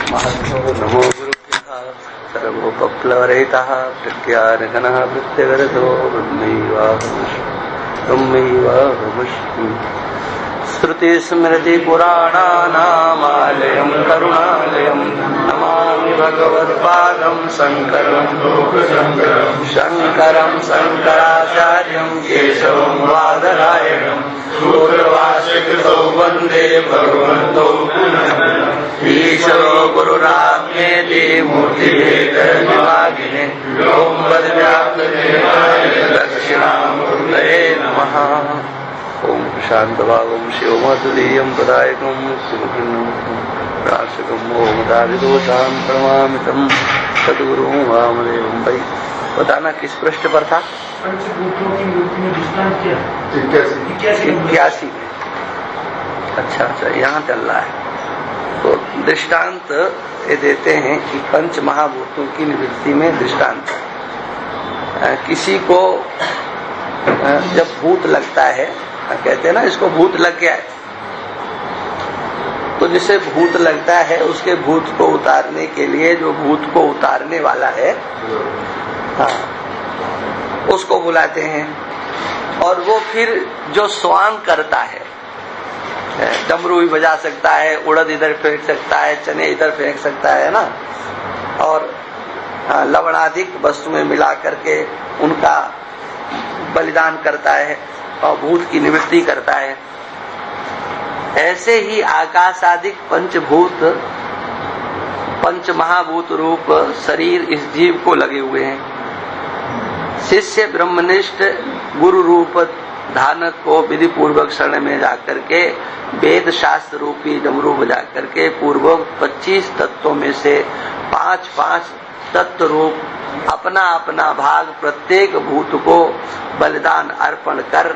नमो गुरुभ्यः सर्वोपप्लवरहितः प्रज्ञानघनः प्रत्यगरतो ब्रह्मैवाहमस्मि। श्रुतिस्मृतिपुराणानामालयं करुणालयं नमामि भगवत्पादं शङ्करं शङ्कराचार्यं केशवं बादरायणं पूर्वाश्रितौ वन्दे भगवन्तौ ईश्वरो गुरुरात्मेति मूर्तिभेदविभागिने व्योमवद्व्याप्तदेहाय दक्षिणामूर्तये नमः। ओम शांतभागं शिवमतुल्यं प्रदायकं सुखिनं प्राशकं ओमदारिदोषां प्रमामितं सद्गुरुं वामदेवं। भाई बताना किस पृष्ठ पर था? पंचभूतों की मूर्ति में दृष्टांत क्या? 81 में। अच्छा, यहाँ चल रहा है। तो दृष्टांत ये देते हैं कि पंच महाभूतों की निवृत्ति में दृष्टांत। किसी को जब भूत लगता है, कहते हैं ना इसको भूत लग गया है, तो जिसे भूत लगता है उसके भूत को उतारने के लिए जो भूत को उतारने वाला है, हाँ, उसको बुलाते हैं। और वो फिर जो स्वांग करता है, डमरू भी बजा सकता है, उड़द इधर फेंक सकता है, चने इधर फेंक सकता है ना, और लवणाधिक वस्तु में मिला करके उनका बलिदान करता है और भूत की निवृत्ति करता है। ऐसे ही आकाशादिक पंचभूत पंच महाभूत रूप शरीर इस जीव को लगे हुए हैं। शिष्य ब्रह्मनिष्ठ गुरु रूप धानक को विधि पूर्वक शरण में जाकर के वेद शास्त्र रूपी डमरू बजा करके पूर्वक 25 तत्वों में से 5-5 तत्व रूप अपना अपना भाग प्रत्येक भूत को बलिदान अर्पण कर,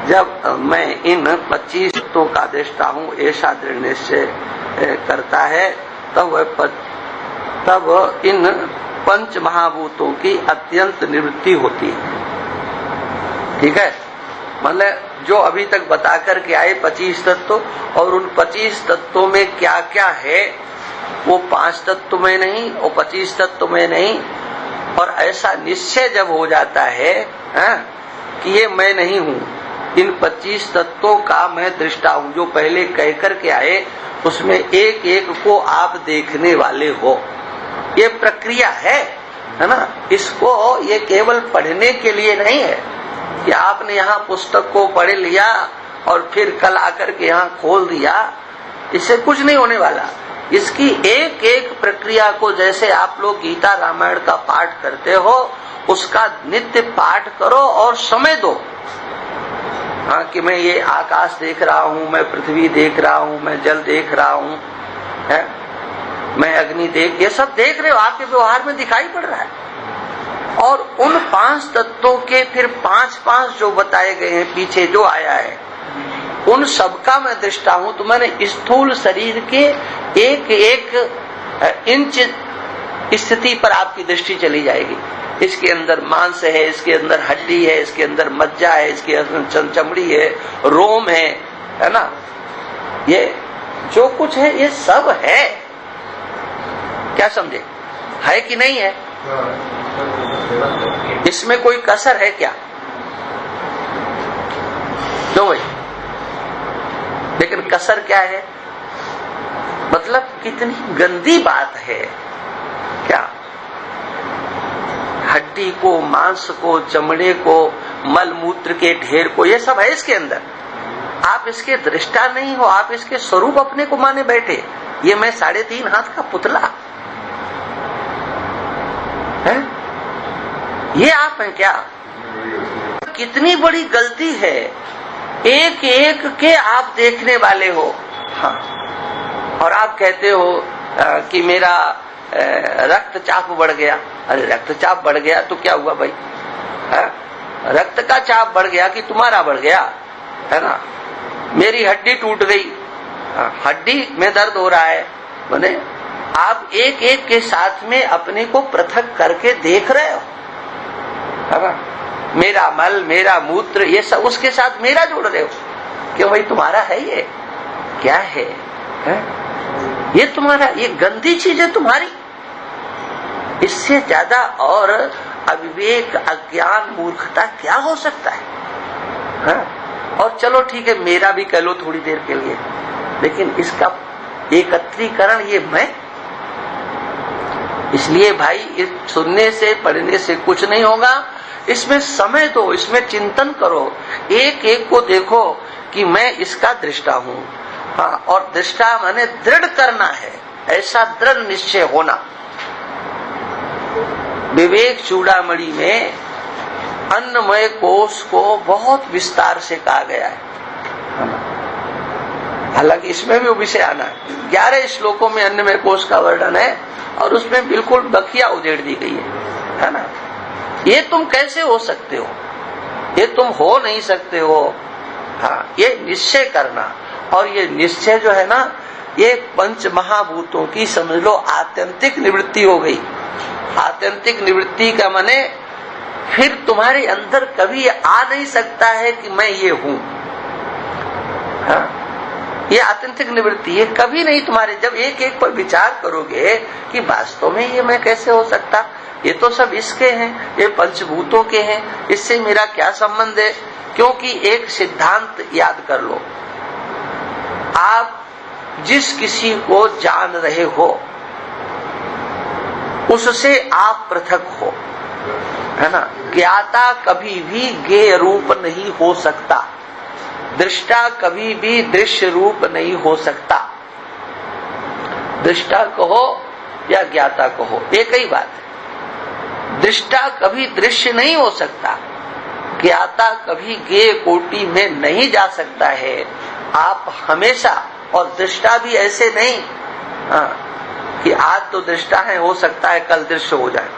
जब मैं इन 25 तत्वों का दृष्टा हूँ ऐसा दृढ़ निश्चय करता है, तब इन पंच महाभूतों की अत्यंत निवृत्ति होती है। ठीक है, मतलब जो अभी तक बता करके आए 25 तत्व, और उन 25 तत्वों में क्या क्या है वो 5 तत्व में नहीं और 25 तत्व में नहीं। और ऐसा निश्चय जब हो जाता है कि ये मैं नहीं हूँ, इन 25 तत्वों का मैं दृष्टा हूँ, जो पहले कह करके आए उसमें एक एक को आप देखने वाले हो, ये प्रक्रिया है ना। इसको ये केवल पढ़ने के लिए नहीं है कि आपने यहाँ पुस्तक को पढ़ लिया और फिर कल आकर के यहाँ खोल दिया, इससे कुछ नहीं होने वाला। इसकी एक एक प्रक्रिया को, जैसे आप लोग गीता रामायण का पाठ करते हो, उसका नित्य पाठ करो और समय दो। हाँ, कि मैं ये आकाश देख रहा हूँ, मैं पृथ्वी देख रहा हूँ, मैं जल देख रहा हूँ, मैं अग्नि देख, ये सब देख रहे हो, आपके व्यवहार में दिखाई पड़ रहा है। और उन 5 तत्वों के फिर 5-5 जो बताए गए हैं पीछे जो आया है, उन सबका मैं दृष्टा हूं। तो मैंने स्थूल शरीर के एक एक इंच स्थिति पर आपकी दृष्टि चली जाएगी। इसके अंदर मांस है, इसके अंदर हड्डी है, इसके अंदर मज्जा है, इसके अंदर चमड़ी है, रोम है ना, ये जो कुछ है ये सब है। क्या समझे? है कि नहीं है? इसमें कोई कसर है क्या? तो भाई, लेकिन कसर क्या है? मतलब कितनी गंदी बात है क्या? हड्डी को, मांस को, चमड़े को, मल मूत्र के ढेर को, ये सब है इसके अंदर। आप इसके दृष्टा नहीं हो, आप इसके स्वरूप अपने को माने बैठे। ये मैं 3.5 हाथ का पुतला है, ये आप हैं क्या? कितनी बड़ी गलती है। एक एक के आप देखने वाले हो। हाँ, और आप कहते हो कि मेरा रक्तचाप बढ़ गया। अरे रक्तचाप बढ़ गया तो क्या हुआ भाई? रक्त का चाप बढ़ गया कि तुम्हारा बढ़ गया, है ना। मेरी हड्डी टूट गई, हड्डी में दर्द हो रहा है, माने आप एक एक के साथ में अपने को पृथक करके देख रहे हो, है ना। मेरा मल, मेरा मूत्र, ये सब उसके साथ मेरा जोड़ रहे हो। क्यों भाई? तुम्हारा है ये क्या है? ये तुम्हारा, ये गंदी चीज है तुम्हारी। इससे ज्यादा और अविवेक, अज्ञान, मूर्खता क्या हो सकता है? हाँ? और चलो ठीक है, मेरा भी कह लो थोड़ी देर के लिए, लेकिन इसका एकत्रीकरण ये मैं। इसलिए भाई, इस सुनने से पढ़ने से कुछ नहीं होगा, इसमें समय दो, इसमें चिंतन करो, एक एक को देखो कि मैं इसका दृष्टा हूं। हाँ, और दृष्टा माने दृढ़ करना है, ऐसा दृढ़ निश्चय होना। विवेक चूड़ामणि में अन्नमय कोश को बहुत विस्तार से कहा गया है। हालांकि इसमें भी वो विषय आना है। 11 श्लोकों में अन्नमय कोश का वर्णन है और उसमें बिल्कुल बखिया उधेड़ दी गई है ना। ये तुम कैसे हो सकते हो? ये तुम हो नहीं सकते हो। हाँ, ये निश्चय करना, और ये निश्चय जो है ना, ये पंच महाभूतों की समझ लो आत्यंतिक निवृत्ति हो गई। आत्यंतिक निवृत्ति का माने फिर तुम्हारे अंदर कभी आ नहीं सकता है कि मैं ये हूं। हाँ? ये आत्यंतिक निवृत्ति है, कभी नहीं तुम्हारे, जब एक एक पर विचार करोगे कि वास्तव में ये मैं कैसे हो सकता, ये तो सब इसके हैं, ये पंचभूतों के हैं, इससे मेरा क्या संबंध है? क्योंकि एक सिद्धांत याद कर लो, आप जिस किसी को जान रहे हो उससे आप पृथक हो, है ना। ज्ञाता कभी भी ज्ञेय रूप नहीं हो सकता, दृष्टा कभी भी दृश्य रूप नहीं हो सकता। दृष्टा कहो या ज्ञाता कहो, एक ही बात है। दृष्टा कभी दृश्य नहीं हो सकता, ज्ञाता कभी ज्ञेय कोटि में नहीं जा सकता है। आप हमेशा, और दृष्टा भी ऐसे नहीं कि आज तो दृष्टा है, हो सकता है कल दृश्य हो जाए,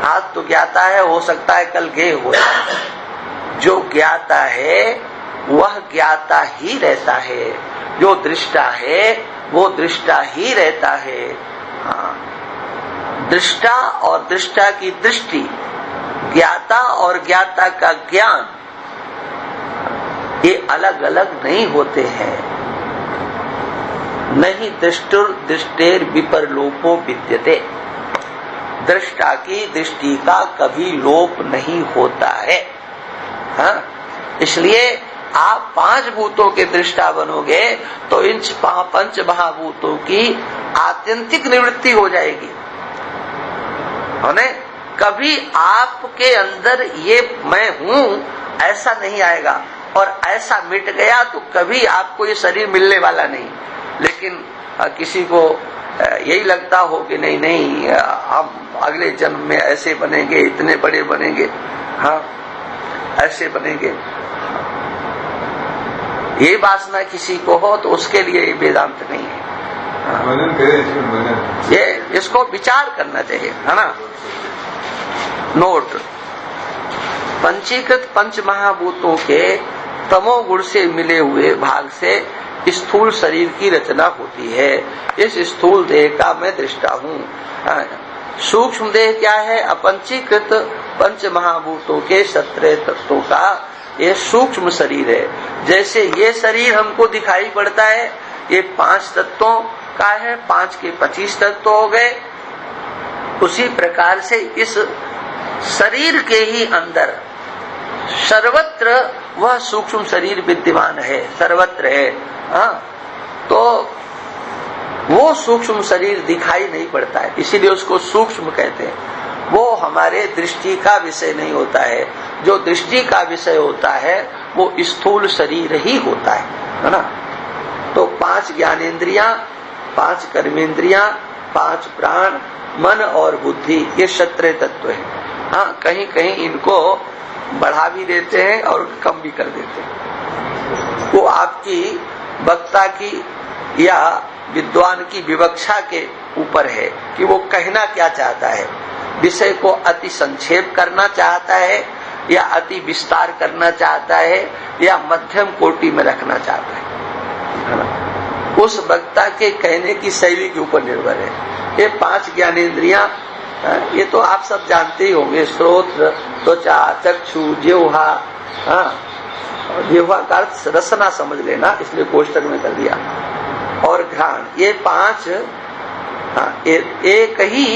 आज तो ज्ञाता है, हो सकता है कल ज्ञेय हो जाए। जो ज्ञाता है वह ज्ञाता ही रहता है, जो दृष्टा है वो दृष्टा ही रहता है। हाँ, दृष्टा और दृष्टा की दृष्टि, ज्ञाता और ज्ञाता का ज्ञान, ये अलग अलग नहीं होते हैं। नहीं दृष्टुर दृष्टेर विपरलोपो विद्यते, दृष्टा की दृष्टि का कभी लोप नहीं होता है। हाँ? इसलिए आप 5 भूतों के दृष्टा बनोगे तो इन 5 महाभूतों की आत्यंतिक निवृत्ति हो जाएगी। कभी आपके अंदर ये मैं हूं ऐसा नहीं आएगा, और ऐसा मिट गया तो कभी आपको ये शरीर मिलने वाला नहीं। लेकिन किसी को यही लगता हो कि नहीं नहीं, हम अगले जन्म में ऐसे बनेंगे, इतने बड़े बनेंगे, हाँ ऐसे बनेंगे, ये वासना किसी को हो तो उसके लिए ये वेदांत नहीं है। हाँ? ये इसको विचार करना चाहिए, है ना। नोट, पंचीकृत पंच महाभूतों के तमोगुण से मिले हुए भाग से स्थूल शरीर की रचना होती है। इस स्थूल देह का मैं दृष्टा हूँ। सूक्ष्म देह क्या है? अपंचीकृत पंच महाभूतों के 17 तत्वों का ये सूक्ष्म शरीर है। जैसे ये शरीर हमको दिखाई पड़ता है, ये 5 तत्वों का है, 5 के 25 तत्व हो गए। उसी प्रकार से इस शरीर के ही अंदर सर्वत्र वह सूक्ष्म शरीर विद्यमान है, सर्वत्र है। हाँ, तो वो सूक्ष्म शरीर दिखाई नहीं पड़ता है, इसीलिए उसको सूक्ष्म कहते हैं। वो हमारे दृष्टि का विषय नहीं होता है। जो दृष्टि का विषय होता है वो स्थूल शरीर ही होता है ना। तो 5 ज्ञानेंद्रियां, 5 कर्मेंद्रियां, 5 प्राण, मन और बुद्धि, ये 17 तत्व है। हाँ, कहीं कहीं इनको बढ़ा भी देते हैं और कम भी कर देते हैं। वो आपकी वक्ता की या विद्वान की विवक्षा के ऊपर है कि वो कहना क्या चाहता है। विषय को अति संक्षेप करना चाहता है या अति विस्तार करना चाहता है या मध्यम कोटि में रखना चाहता है। उस वक्ता के कहने की शैली के ऊपर निर्भर है। ये 5 ज्ञानेंद्रियां, ये तो आप सब जानते ही होंगे, श्रोत्र, त्वचा, चक्षु, जिह्वा। हाँ, जिह्वा का अर्थ रसना समझ लेना, इसलिए कोष्टक में कर दिया। और घ्राण, ये 5 एक ही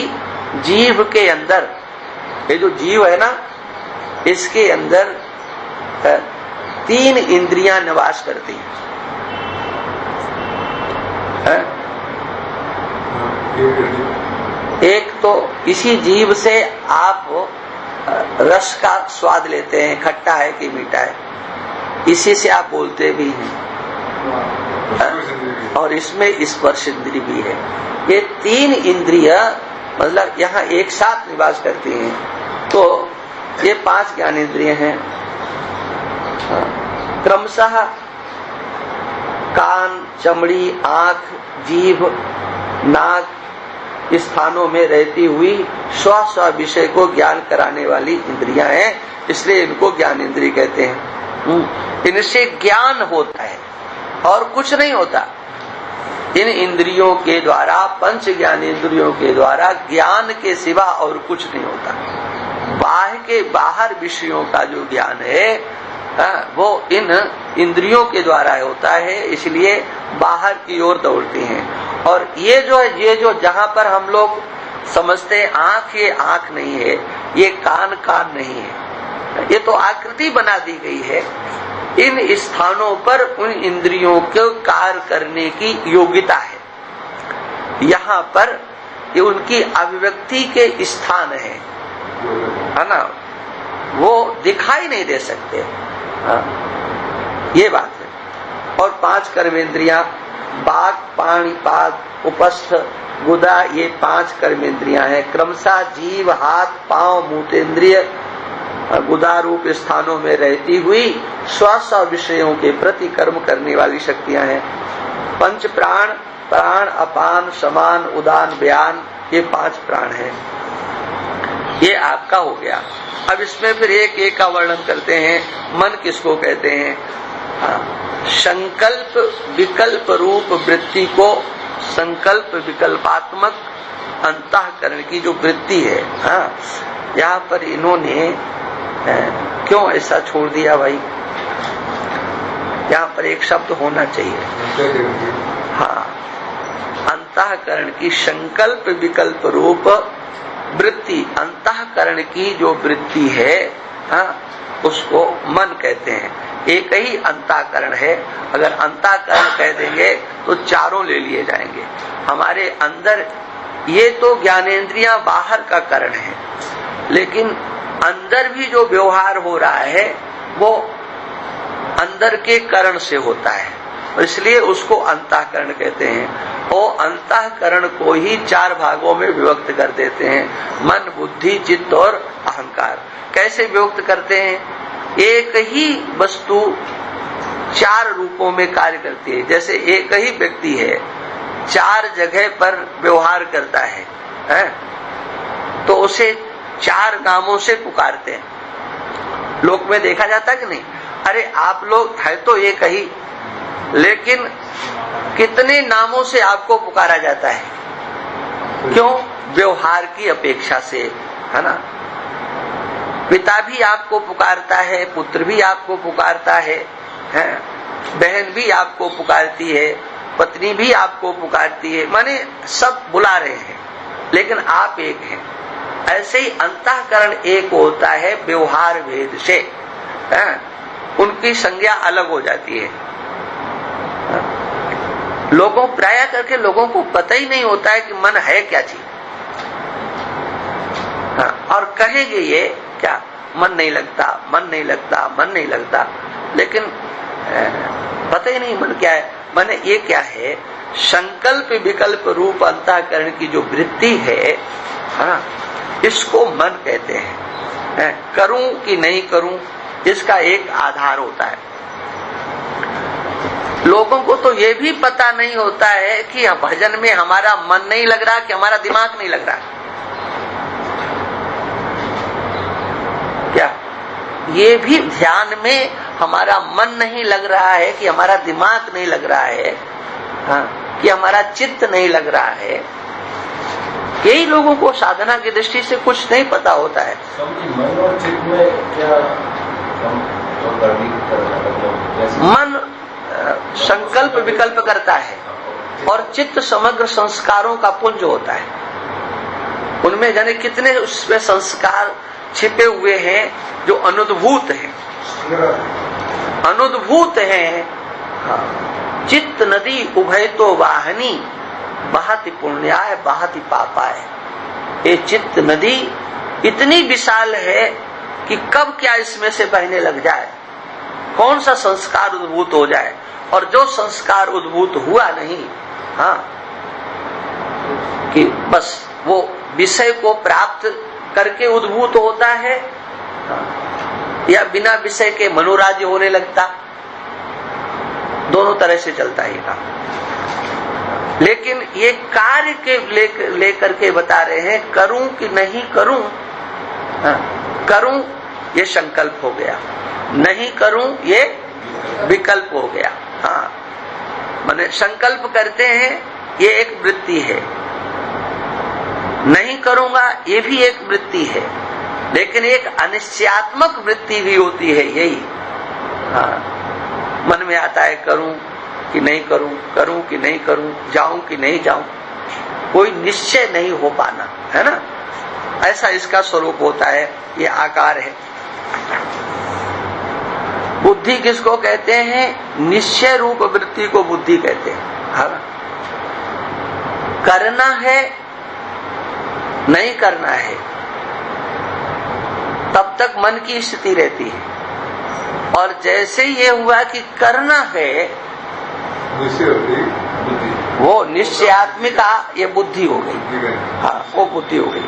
जीव के अंदर, ये जो जीव है ना, इसके अंदर 3 इंद्रियां निवास करती हैं। एक तो इसी जीव से आप रस का स्वाद लेते हैं, खट्टा है कि मीठा है, इसी से आप बोलते भी हैं, और इसमें स्पर्श इंद्री भी है। ये 3 इंद्रिय मतलब यहाँ एक साथ निवास करती हैं। तो ये 5 ज्ञान इंद्रिय हैं। क्रमशः कान, चमड़ी, आंख, जीभ, नाक स्थानों में रहती हुई स्व स्व विषय को ज्ञान कराने वाली इंद्रियां हैं, इसलिए इनको ज्ञान इंद्रिय कहते हैं। इनसे ज्ञान होता है और कुछ नहीं होता। इन इंद्रियों के द्वारा, 5 ज्ञान इंद्रियों के द्वारा ज्ञान के सिवा और कुछ नहीं होता। बाहर विषयों का जो ज्ञान है वो इन इंद्रियों के द्वारा होता है, इसलिए बाहर की ओर दौड़ती हैं। और ये जो जहां पर हम लोग समझते हैं आंख, ये आंख नहीं है, ये कान कान नहीं है, ये तो आकृति बना दी गई है। इन स्थानों पर उन इंद्रियों को कार्य करने की योग्यता है। यहाँ पर ये उनकी अभिव्यक्ति के स्थान है ना, वो दिखाई नहीं दे सकते। ये बात है। और 5 कर्मेंद्रियां, बाक, पाणि, पाद, उपस्थ, गुदा, ये 5 कर्मेंद्रियां हैं। क्रमशः जीव, हाथ, पांव, मूत्रेंद्रिय गुदा रूप स्थानों में रहती हुई स्व विषयों के प्रति कर्म करने वाली शक्तियां हैं। 5 प्राण, प्राण, अपान, समान, उदान, व्यान, ये 5 प्राण हैं। ये आपका हो गया। अब इसमें फिर एक एक का वर्णन करते हैं। मन किसको कहते हैं? संकल्प विकल्प रूप वृत्ति को, संकल्प विकल्पात्मक अंतःकरण की जो वृत्ति है। यहाँ पर इन्होंने क्यों ऐसा छोड़ दिया भाई? यहाँ पर एक शब्द होना चाहिए। हाँ, अंतःकरण की संकल्प विकल्प रूप वृत्ति, अंतःकरण की जो वृत्ति है, उसको मन कहते हैं। एक ही अंतःकरण है। अगर अंतःकरण कह देंगे तो चारों ले लिए जाएंगे। हमारे अंदर ये तो ज्ञानेंद्रियां बाहर का करण है, लेकिन अंदर भी जो व्यवहार हो रहा है वो अंदर के करण से होता है, इसलिए उसको अंतःकरण कहते हैं। वो अंतःकरण को ही 4 भागों में विभक्त कर देते हैं, मन, बुद्धि, चित्त और अहंकार। कैसे विभक्त करते हैं? एक ही वस्तु 4 रूपों में कार्य करती है। जैसे एक ही व्यक्ति है, 4 जगह पर व्यवहार करता है, तो उसे 4 नामों से पुकारते हैं। लोक में देखा जाता कि नहीं? अरे आप लोग है तो एक ही, लेकिन कितने नामों से आपको पुकारा जाता है? क्यों? व्यवहार की अपेक्षा से, है ना। पिता भी आपको पुकारता है, पुत्र भी आपको पुकारता है, बहन भी आपको पुकारती है, पत्नी भी आपको पुकारती है, माने सब बुला रहे हैं, लेकिन आप एक हैं। ऐसे ही अंतःकरण एक होता है व्यवहार भेद से, उनकी संज्ञा अलग हो जाती है। लोगों प्राय करके लोगों को पता ही नहीं होता है कि मन है क्या चीज। और कहेंगे ये क्या, मन नहीं लगता, मन नहीं लगता, मन नहीं लगता, लेकिन पता ही नहीं मन क्या है। मन ये क्या है? संकल्प विकल्प रूप अंतःकरण की जो वृत्ति है, इसको मन कहते हैं। करूं कि नहीं करूं, इसका एक आधार होता है। लोगों को तो ये भी पता नहीं होता है कि भजन में हमारा मन नहीं लग रहा, कि हमारा दिमाग नहीं लग रहा। क्या ये भी ध्यान में हमारा मन नहीं लग रहा है, कि हमारा दिमाग नहीं लग रहा है, कि हमारा चित्त नहीं लग रहा है? यही लोगों को साधना की दृष्टि से कुछ नहीं पता होता है। मन और चित्त में क्या मन संकल्प विकल्प करता है, और चित्त समग्र संस्कारों का पुंज होता है। उनमें जाने कितने उसमें संस्कार छिपे हुए हैं जो अनुद्भूत हैं, अनुद्भूत हैं। हाँ। चित्त नदी उभय तो वाहनी, बहति पुण्याय बहति पापाय। ये चित्त नदी इतनी विशाल है कि कब क्या इसमें से बहने लग जाए, कौन सा संस्कार उद्भूत हो जाए, और जो संस्कार उद्भूत हुआ नहीं, हाँ, कि बस वो विषय को प्राप्त करके उद्भूत होता है, हाँ, या बिना विषय के मनोराज्य होने लगता, दोनों तरह से चलता है काम। लेकिन ये कार्य के लेकर के बता रहे हैं, करूं कि नहीं करूं, हाँ, करूं ये संकल्प हो गया, नहीं करूं ये विकल्प हो गया। हाँ, माने संकल्प करते हैं ये एक वृत्ति है, नहीं करूंगा ये भी एक वृत्ति है, लेकिन एक अनिश्चयात्मक वृत्ति भी होती है यही। हाँ, मन में आता है करूं कि नहीं करूं, करूं कि नहीं करूं, जाऊं कि नहीं जाऊं, कोई निश्चय नहीं हो पाना, है ना। ऐसा इसका स्वरूप होता है, ये आकार है। बुद्धि किसको कहते हैं? निश्चय रूप वृत्ति को बुद्धि कहते हैं। हाँ? करना है नहीं करना है तब तक मन की स्थिति रहती है, और जैसे ये हुआ कि करना है वो निश्चयात्मिका, ये बुद्धि हो गई। हाँ, वो बुद्धि हो गई।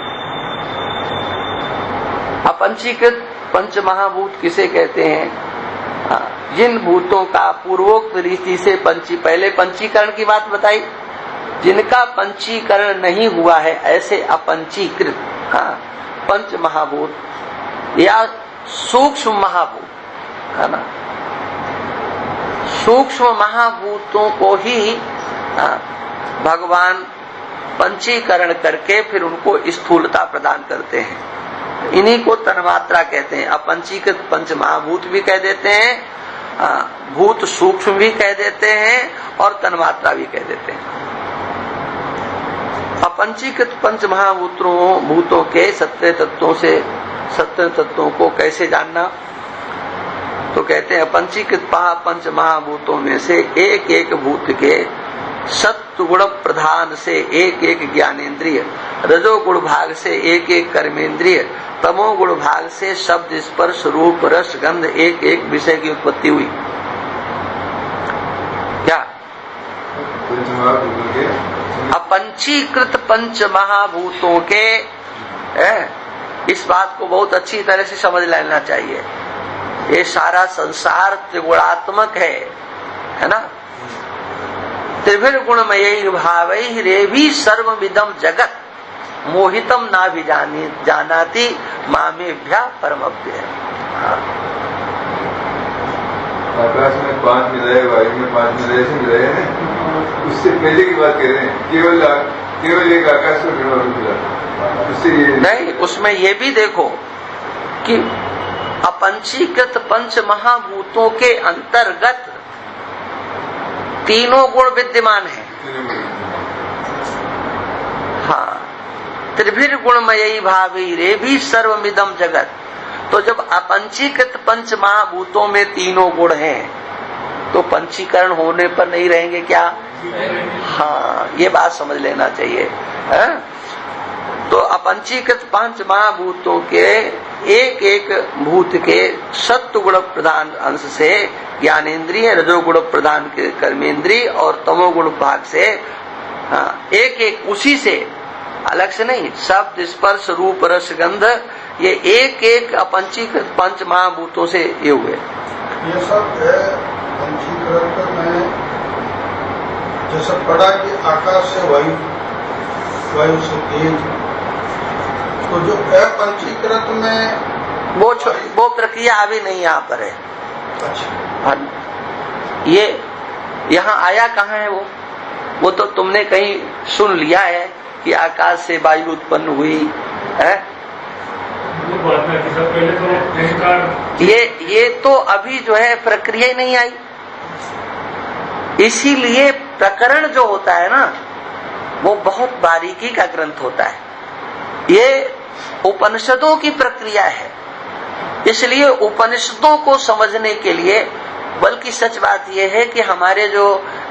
अपंचीकृत पंच महाभूत किसे कहते हैं? हाँ, जिन भूतों का पूर्वोक्त रीति से पहले पंचीकरण की बात बताई, जिनका पंचीकरण नहीं हुआ है ऐसे अपंचीकृत, हाँ, पंच महाभूत या सूक्ष्म महाभूत, है ना। सूक्ष्म महाभूतों को ही भगवान पंचीकरण करके फिर उनको स्थूलता प्रदान करते हैं। इन्हीं को तन्मात्रा कहते हैं। अपंचीकृत पंच महाभूत भी कह देते हैं, भूत सूक्ष्म भी कह देते हैं, और तन्मात्रा भी कह देते हैं। अपंचीकृत पंच महाभूतों के सत्य तत्वों को कैसे जानना? तो कहते हैं अपंचीकृत पंच महाभूतों में से एक एक भूत के सत्व गुण प्रधान से एक एक ज्ञानेन्द्रिय, रजोगुण भाग से एक एक कर्मेंद्रिय, तमोगुण भाग से शब्द स्पर्श रूप रस गंध एक एक विषय की उत्पत्ति हुई। क्या? अपंचीकृत पंच महाभूतों के, इस बात को बहुत अच्छी तरह से समझ लेना चाहिए। ये सारा संसार त्रिगुणात्मक है ना। त्रिभिर गुणमय भावै रेभी सर्वविदम जगत मोहितम ना भी जानाति मामेभ्या परमभ्य। आकाश में 5 मिलाए, वायु में 5 मिलाए से मिलाए हैं, उससे पहले की बात कह रहे हैं। केवल एक आकाश में मिला, उससे ये नहीं। उसमें ये भी देखो कि अपंचीकृत पंच महाभूतों के अंतर्गत तीनों गुण विद्यमान है। हाँ, त्रिभिर गुणमयी भावी रे भी सर्वमिदम जगत। तो जब अपंचीकृत पंच महाभूतों में तीनों गुण हैं, तो पंचीकरण होने पर नहीं रहेंगे क्या? हाँ, ये बात समझ लेना चाहिए, है? तो अपंचीकृत पंच महाभूतों के एक एक भूत के सत्व गुण प्रधान अंश से ज्ञानेन्द्रिय, रजोगुण प्रधान के कर्मेंद्रिय और तमोगुण भाग से, हाँ, एक एक उसी से, अलग से नहीं। शब्द स्पर्श रूप रस गंध, ये एक एक अपंचीकृत पंच महाभूतों से ये हुए। ये सब है पंचीकृत में, जैसे पढ़ा कि आकाश से वायु से तेज, तो जो पंचीकृत में वो प्रक्रिया अभी नहीं यहाँ पर है। अच्छा, ये यहाँ आया कहाँ है? वो तो तुमने कहीं सुन लिया है कि आकाश से वायु उत्पन्न हुई है। ये तो अभी जो है प्रक्रिया ही नहीं आई, इसीलिए प्रकरण जो होता है ना, वो बहुत बारीकी का ग्रंथ होता है। ये उपनिषदों की प्रक्रिया है, इसलिए उपनिषदों को समझने के लिए, बल्कि सच बात यह है कि हमारे जो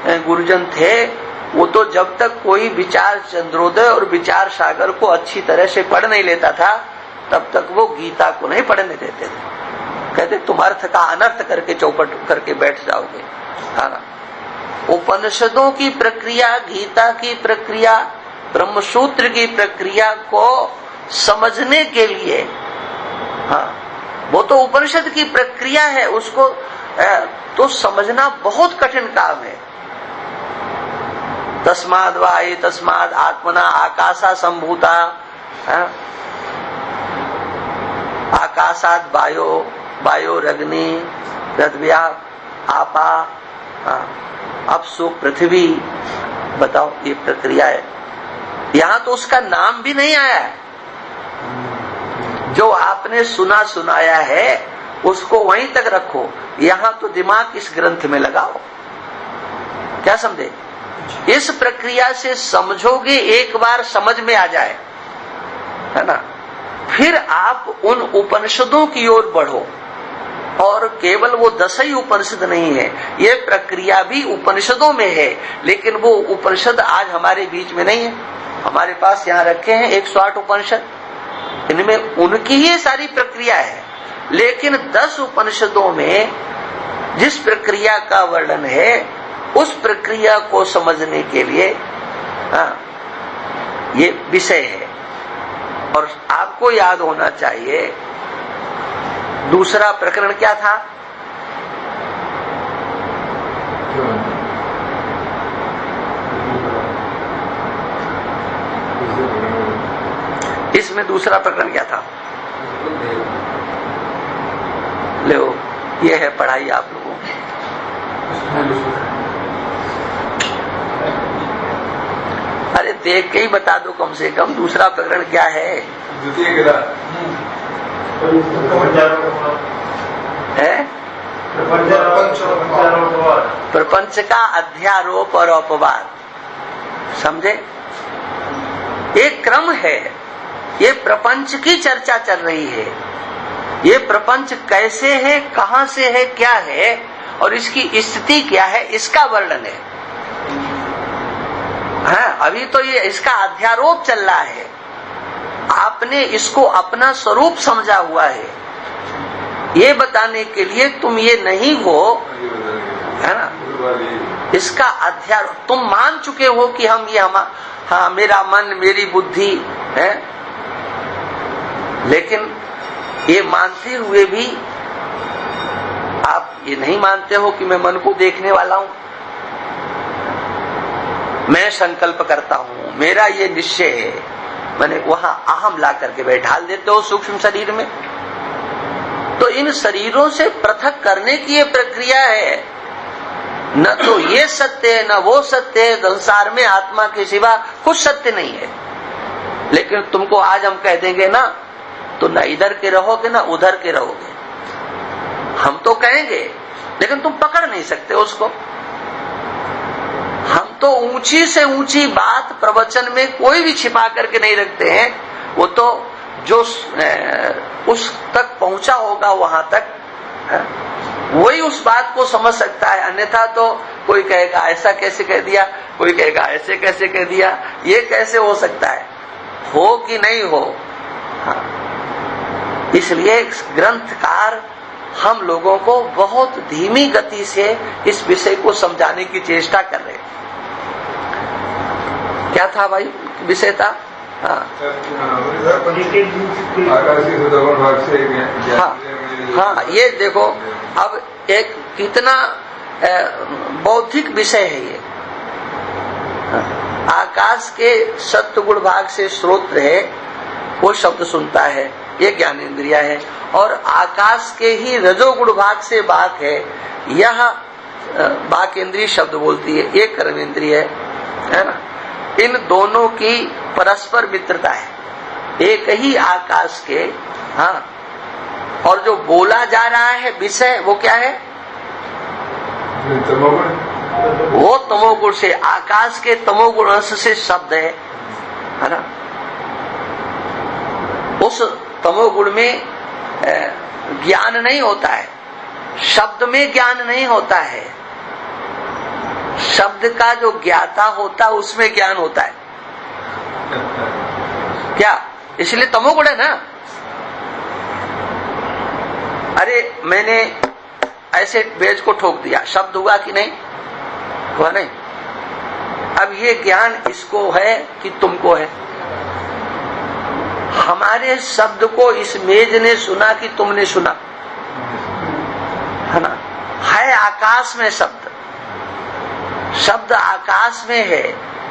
गुरुजन थे वो तो जब तक कोई विचार चंद्रोदय और विचार सागर को अच्छी तरह से पढ़ नहीं लेता था, तब तक वो गीता को नहीं पढ़ने देते थे। कहते तुम अर्थ का अनर्थ करके चौपट करके बैठ जाओगे। हाँ, उपनिषदों की प्रक्रिया, गीता की प्रक्रिया, ब्रह्मसूत्र की प्रक्रिया को समझने के लिए, हाँ, वो तो उपनिषद की प्रक्रिया है, उसको तो समझना बहुत कठिन काम है। तस्माद् वाये तस्माद् आत्मना आकाशा संभूता, आकाशाद वायो, वायोरग्नि पृथ्व्या आपा, अपसु पृथ्वी। बताओ, ये प्रक्रिया है। यहां तो उसका नाम भी नहीं आया है। जो आपने सुना सुनाया है उसको वहीं तक रखो, यहां तो दिमाग इस ग्रंथ में लगाओ। क्या समझे? इस प्रक्रिया से समझोगे, एक बार समझ में आ जाए, है ना, फिर आप उन उपनिषदों की ओर बढ़ो। और केवल वो 10 ही उपनिषद नहीं है, ये प्रक्रिया भी उपनिषदों में है, लेकिन वो उपनिषद आज हमारे बीच में नहीं है। हमारे पास यहाँ रखे हैं 108 उपनिषद, इनमें उनकी ही सारी प्रक्रिया है, लेकिन 10 उपनिषदों में जिस प्रक्रिया का वर्णन है, उस प्रक्रिया को समझने के लिए ये विषय है। और आपको याद होना चाहिए, दूसरा प्रकरण क्या था? इसमें दूसरा प्रकरण क्या था? ले, ये है पढ़ाई आप लोगों की। अरे देख के ही बता दो कम से कम, दूसरा प्रकरण क्या है? द्वितीय गिरा है प्रपंच का अध्यारोप और अपवाद। समझे? एक क्रम है, ये प्रपंच की चर्चा चल रही है। ये प्रपंच कैसे है, कहां से है, क्या है और इसकी स्थिति क्या है, इसका वर्णन है। हाँ, अभी तो ये इसका अध्यारोप चल रहा है। आपने इसको अपना स्वरूप समझा हुआ है, ये बताने के लिए तुम ये नहीं हो, है ना, इसका अध्यारोप। तुम मान चुके हो कि हम ये हाँ, मेरा मन, मेरी बुद्धि है, लेकिन ये मानते हुए भी आप ये नहीं मानते हो कि मैं मन को देखने वाला हूं, मैं संकल्प करता हूं, मेरा ये निश्चय है। मैंने वहां अहम ला करके बैठा देते हो सूक्ष्म शरीर में। तो इन शरीरों से पृथक करने की ये प्रक्रिया है। न तो ये सत्य है, न वो सत्य है। संसार में आत्मा के सिवा कुछ सत्य नहीं है। लेकिन तुमको आज हम कह देंगे ना, तो न इधर के रहोगे न उधर के रहोगे। हम तो कहेंगे, लेकिन तुम पकड़ नहीं सकते उसको। हम तो ऊंची से ऊंची बात प्रवचन में कोई भी छिपा करके नहीं रखते हैं। वो तो जो उस तक पहुंचा होगा वहां तक वही उस बात को समझ सकता है। अन्यथा तो कोई कहेगा ऐसा कैसे कह दिया, कोई कहेगा ऐसे कैसे कह दिया, ये कैसे हो सकता है, हो कि नहीं हो। हाँ। इसलिए ग्रंथकार हम लोगों को बहुत धीमी गति से इस विषय को समझाने की चेष्टा कर रहे हैं। क्या था भाई विषय था? हाँ हाँ हाँ, ये देखो अब एक कितना बौद्धिक विषय है ये। आकाश के सत्वगुण भाग से श्रोत्र है, वो शब्द सुनता है, ये ज्ञानेंद्रिया है। और आकाश के ही रजोगुण भाग से बाक है, यह बाक इंद्रिय शब्द बोलती है, ये कर्मेंद्रिय है ना। इन दोनों की परस्पर मित्रता है, एक ही आकाश के। हाँ, और जो बोला जा रहा है विषय वो क्या है? वो तमोगुण से, आकाश के तमोगुण अंश से शब्द है ना। उस तमोगुण में ज्ञान नहीं होता है, शब्द में ज्ञान नहीं होता है। शब्द का जो ज्ञाता होता है उसमें ज्ञान होता है क्या, इसलिए तमोगुण है ना। अरे मैंने ऐसे बेज को ठोक दिया, शब्द हुआ कि नहीं, हुआ नहीं। अब ये ज्ञान इसको है कि तुमको है। हमारे शब्द को इस मेज ने सुना कि तुमने सुना, है ना। है आकाश में शब्द, शब्द आकाश में है,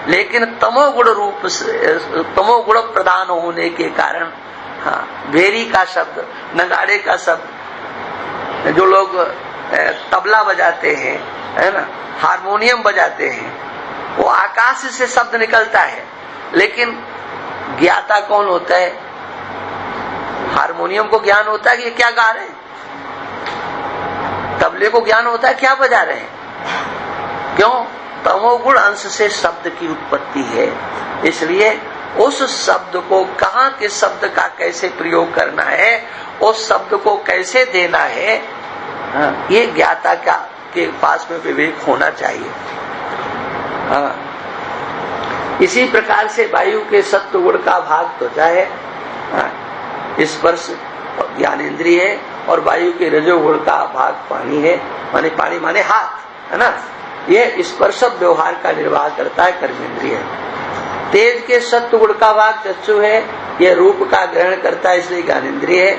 लेकिन तमोगुण रूप से, तमोगुण प्रदान होने के कारण, हाँ, भेरी का शब्द, नगाड़े का शब्द, जो लोग तबला बजाते हैं, है ना, हारमोनियम बजाते हैं, वो आकाश से शब्द निकलता है, लेकिन ज्ञाता कौन होता है? हारमोनियम को ज्ञान होता है कि ये क्या गा रहे हैं, तबले को ज्ञान होता है क्या बजा रहे हैं। क्यों? तमोगुण अंश से शब्द की उत्पत्ति है, इसलिए उस शब्द को कहाँ के शब्द का कैसे प्रयोग करना है, उस शब्द को कैसे देना है, ये ज्ञाता का के पास में विवेक होना चाहिए। हाँ, इसी प्रकार से वायु के सत्व गुण का भाग त्वचा है, स्पर्श ज्ञानेंद्रिय है, और वायु के रजोगुण का भाग पानी है, माने पानी माने हाथ, है ना। ये स्पर्श व्यवहार का निर्वाह करता है, कर्मेंद्रिय है। तेज के सत्व गुण का भाग चक्षु है, यह रूप का ग्रहण करता है, इसलिए ज्ञानेंद्रिय है।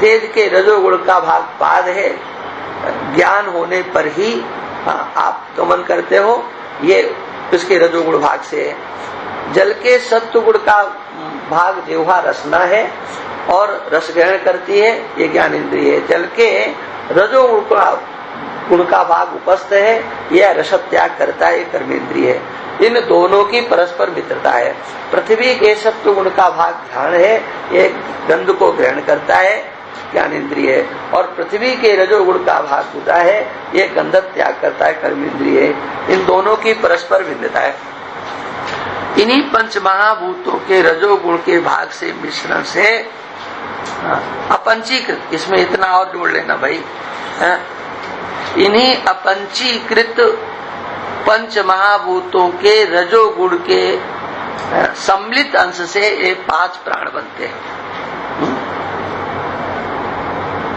तेज के रजोगुण का भाग पाद है, ज्ञान होने पर ही आप गमन करते हो, ये इसके रजोगुण भाग से है। जल के सत्व गुण का भाग जिह्वा रसना है और रस ग्रहण करती है, ये ज्ञानेंद्रिय है। जल के रजोगुण का भाग उपस्थ है, यह रस त्याग करता है, ये कर्मेंद्रिय है। इन दोनों की परस्पर मित्रता है। पृथ्वी के सत्व गुण का भाग घ्राण है, ये गंध को ग्रहण करता है, ज्ञानेंद्रिय है। और पृथ्वी के रजोगुण का भाग बुधा है, ये गंध त्याग करता है, कर्मेंद्रिय है। इन दोनों की परस्पर भिन्नता है। इन्हीं पंच महाभूतों के रजोगुण के भाग से मिश्रण से अपंचीकृत, इसमें इतना और जोड़ लेना भाई, इन्हीं अपंचीकृत पंच महाभूतों के रजोगुण के सम्मिलित अंश से ये 5 प्राण बनते हैं।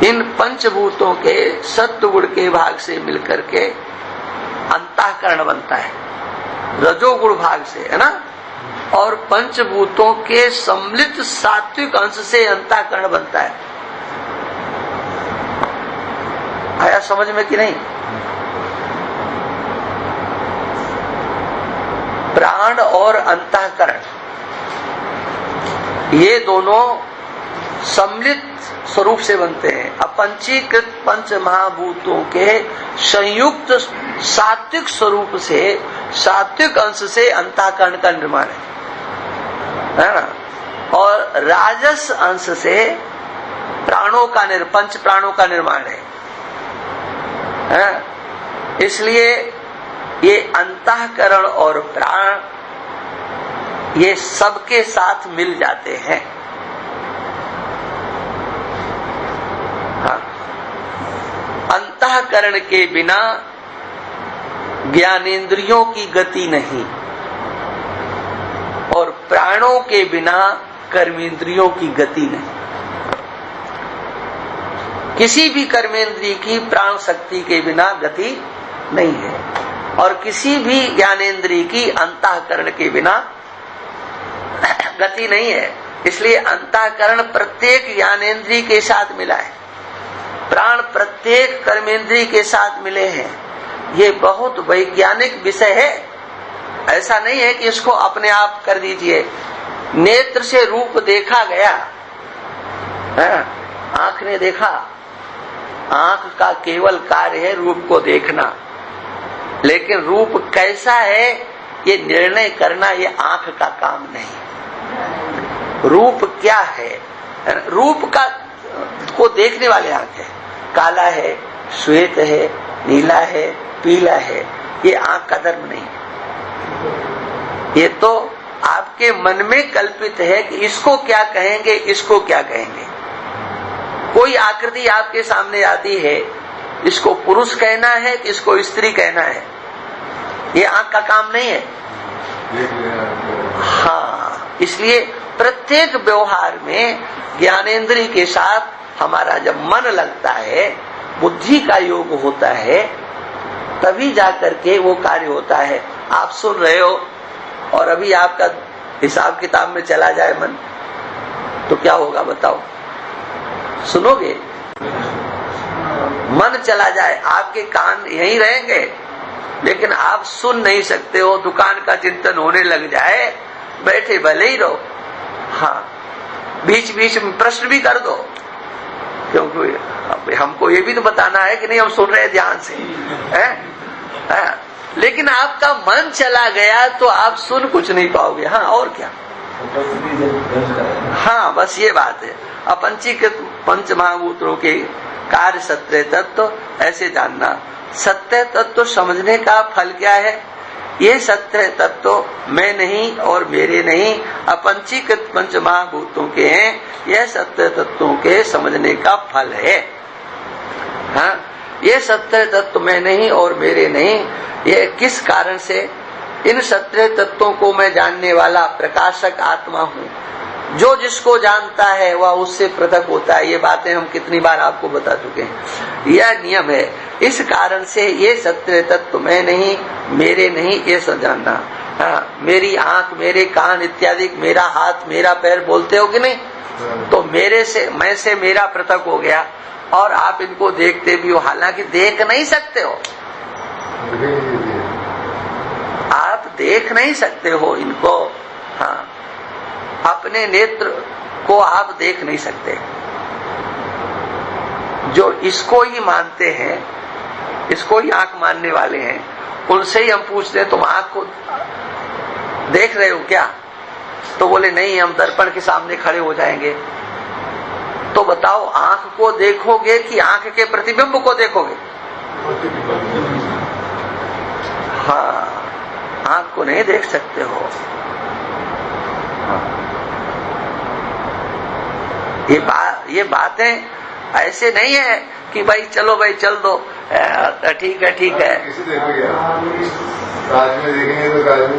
इन पंचभूतों के सत्वगुण के भाग से मिलकर के अंतःकरण बनता है, रजोगुण भाग से, है ना। और पंचभूतों के सम्मिलित सात्विक अंश से अंतःकरण बनता है। आया समझ में कि नहीं? प्राण और अंतःकरण ये दोनों सम्मिलित स्वरूप से बनते हैं। अपंचीकृत पंच महाभूतों के संयुक्त सात्विक स्वरूप से, सात्विक अंश से अंतःकरण का निर्माण है ना। और राजस अंश से प्राणों का पंच प्राणों का निर्माण है। इसलिए ये अंतःकरण और प्राण ये सबके साथ मिल जाते हैं। अंतःकरण के बिना ज्ञानेंद्रियों की गति नहीं, और प्राणों के बिना कर्मेंद्रियों की गति नहीं। किसी भी कर्मेंद्रिय की प्राण शक्ति के बिना गति नहीं है, और किसी भी ज्ञानेंद्रिय की अंतःकरण के बिना गति नहीं है। इसलिए अंतःकरण प्रत्येक ज्ञानेंद्रिय के साथ मिला है, प्राण प्रत्येक कर्मेंद्रिय के साथ मिले हैं। ये बहुत वैज्ञानिक विषय है, ऐसा नहीं है कि इसको अपने आप कर दीजिए। नेत्र से रूप देखा गया, आंख ने देखा, आंख का केवल कार्य है रूप को देखना, लेकिन रूप कैसा है ये निर्णय करना ये आंख का काम नहीं। रूप क्या है, रूप का को देखने वाले आंख है। काला है, श्वेत है, नीला है, पीला है, ये आंख का धर्म नहीं है। ये तो आपके मन में कल्पित है कि इसको क्या कहेंगे, इसको क्या कहेंगे। कोई आकृति आपके सामने आती है, इसको पुरुष कहना है कि इसको स्त्री कहना है, ये आंख का काम नहीं है। हाँ, इसलिए प्रत्येक व्यवहार में ज्ञानेंद्रिय के साथ हमारा जब मन लगता है, बुद्धि का योग होता है, तभी जाकर के वो कार्य होता है। आप सुन रहे हो और अभी आपका हिसाब किताब में चला जाए मन, तो क्या होगा बताओ? सुनोगे? मन चला जाए, आपके कान यहीं रहेंगे, लेकिन आप सुन नहीं सकते हो। दुकान का चिंतन होने लग जाए, बैठे भले ही रहो, हाँ, बीच बीच में प्रश्न भी कर दो, क्योंकि हमको ये भी तो बताना है कि नहीं हम सुन रहे हैं ध्यान से, है? लेकिन आपका मन चला गया तो आप सुन कुछ नहीं पाओगे। हाँ, और क्या? हाँ, बस ये बात है। अपंचीकृत पंच महाभूतों के कार्य सत्य तत्व ऐसे जानना। सत्य तत्व समझने का फल क्या है? ये सत्य तत्व मैं नहीं और मेरे नहीं, अपंचीकृत पंच महाभूतों के हैं। यह सत्य तत्वों के समझने का फल है। हाँ, ये सत्य तत्व मैं नहीं और मेरे नहीं, ये किस कारण से? इन सत्य तत्वों को मैं जानने वाला प्रकाशक आत्मा हूँ। जो जिसको जानता है वह उससे पृथक होता है। ये बातें हम कितनी बार आपको बता चुके हैं। यह नियम है। इस कारण से ये सत्य तत्व मैं नहीं, मेरे नहीं, ये सब जानना। हाँ, मेरी आंख, मेरे कान इत्यादि, मेरा हाथ, मेरा पैर बोलते हो कि नहीं? तो मेरे से, मैं से मेरा पृथक हो गया, और आप इनको देखते भी हो, हालांकि देख नहीं सकते हो। आप देख नहीं सकते हो इनको। हाँ, अपने नेत्र को आप देख नहीं सकते। जो इसको ही मानते हैं, इसको ही आंख मानने वाले हैं, उनसे ही हम पूछते हैं तुम आंख को देख रहे हो क्या? तो बोले नहीं, हम दर्पण के सामने खड़े हो जाएंगे। तो बताओ, आंख को देखोगे कि आंख के प्रतिबिंब को देखोगे? हाँ, आंख को नहीं देख सकते हो। ये बातें ऐसे नहीं है कि भाई चलो भाई चल दो, ठीक है ठीक है। किसी देखेंगे काज में देखेंगे तो काज में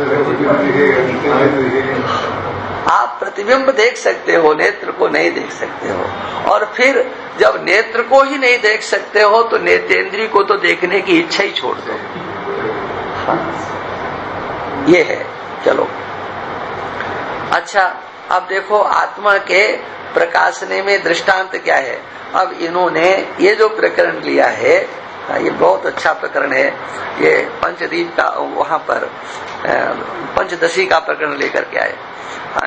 दिखेगा। आप प्रतिबिंब देख सकते हो, नेत्र को नहीं देख सकते हो। और फिर जब नेत्र को ही नहीं देख सकते हो तो नेत्रेंद्रिय को तो देखने की इच्छा ही छोड़ दो। हाँ, ये है। चलो अच्छा, अब देखो आत्मा के प्रकाशने में दृष्टांत क्या है। अब इन्होंने ये जो प्रकरण लिया है, ये बहुत अच्छा प्रकरण है। ये पंचदीप का, वहां पर पंचदशी का प्रकरण लेकर के आए।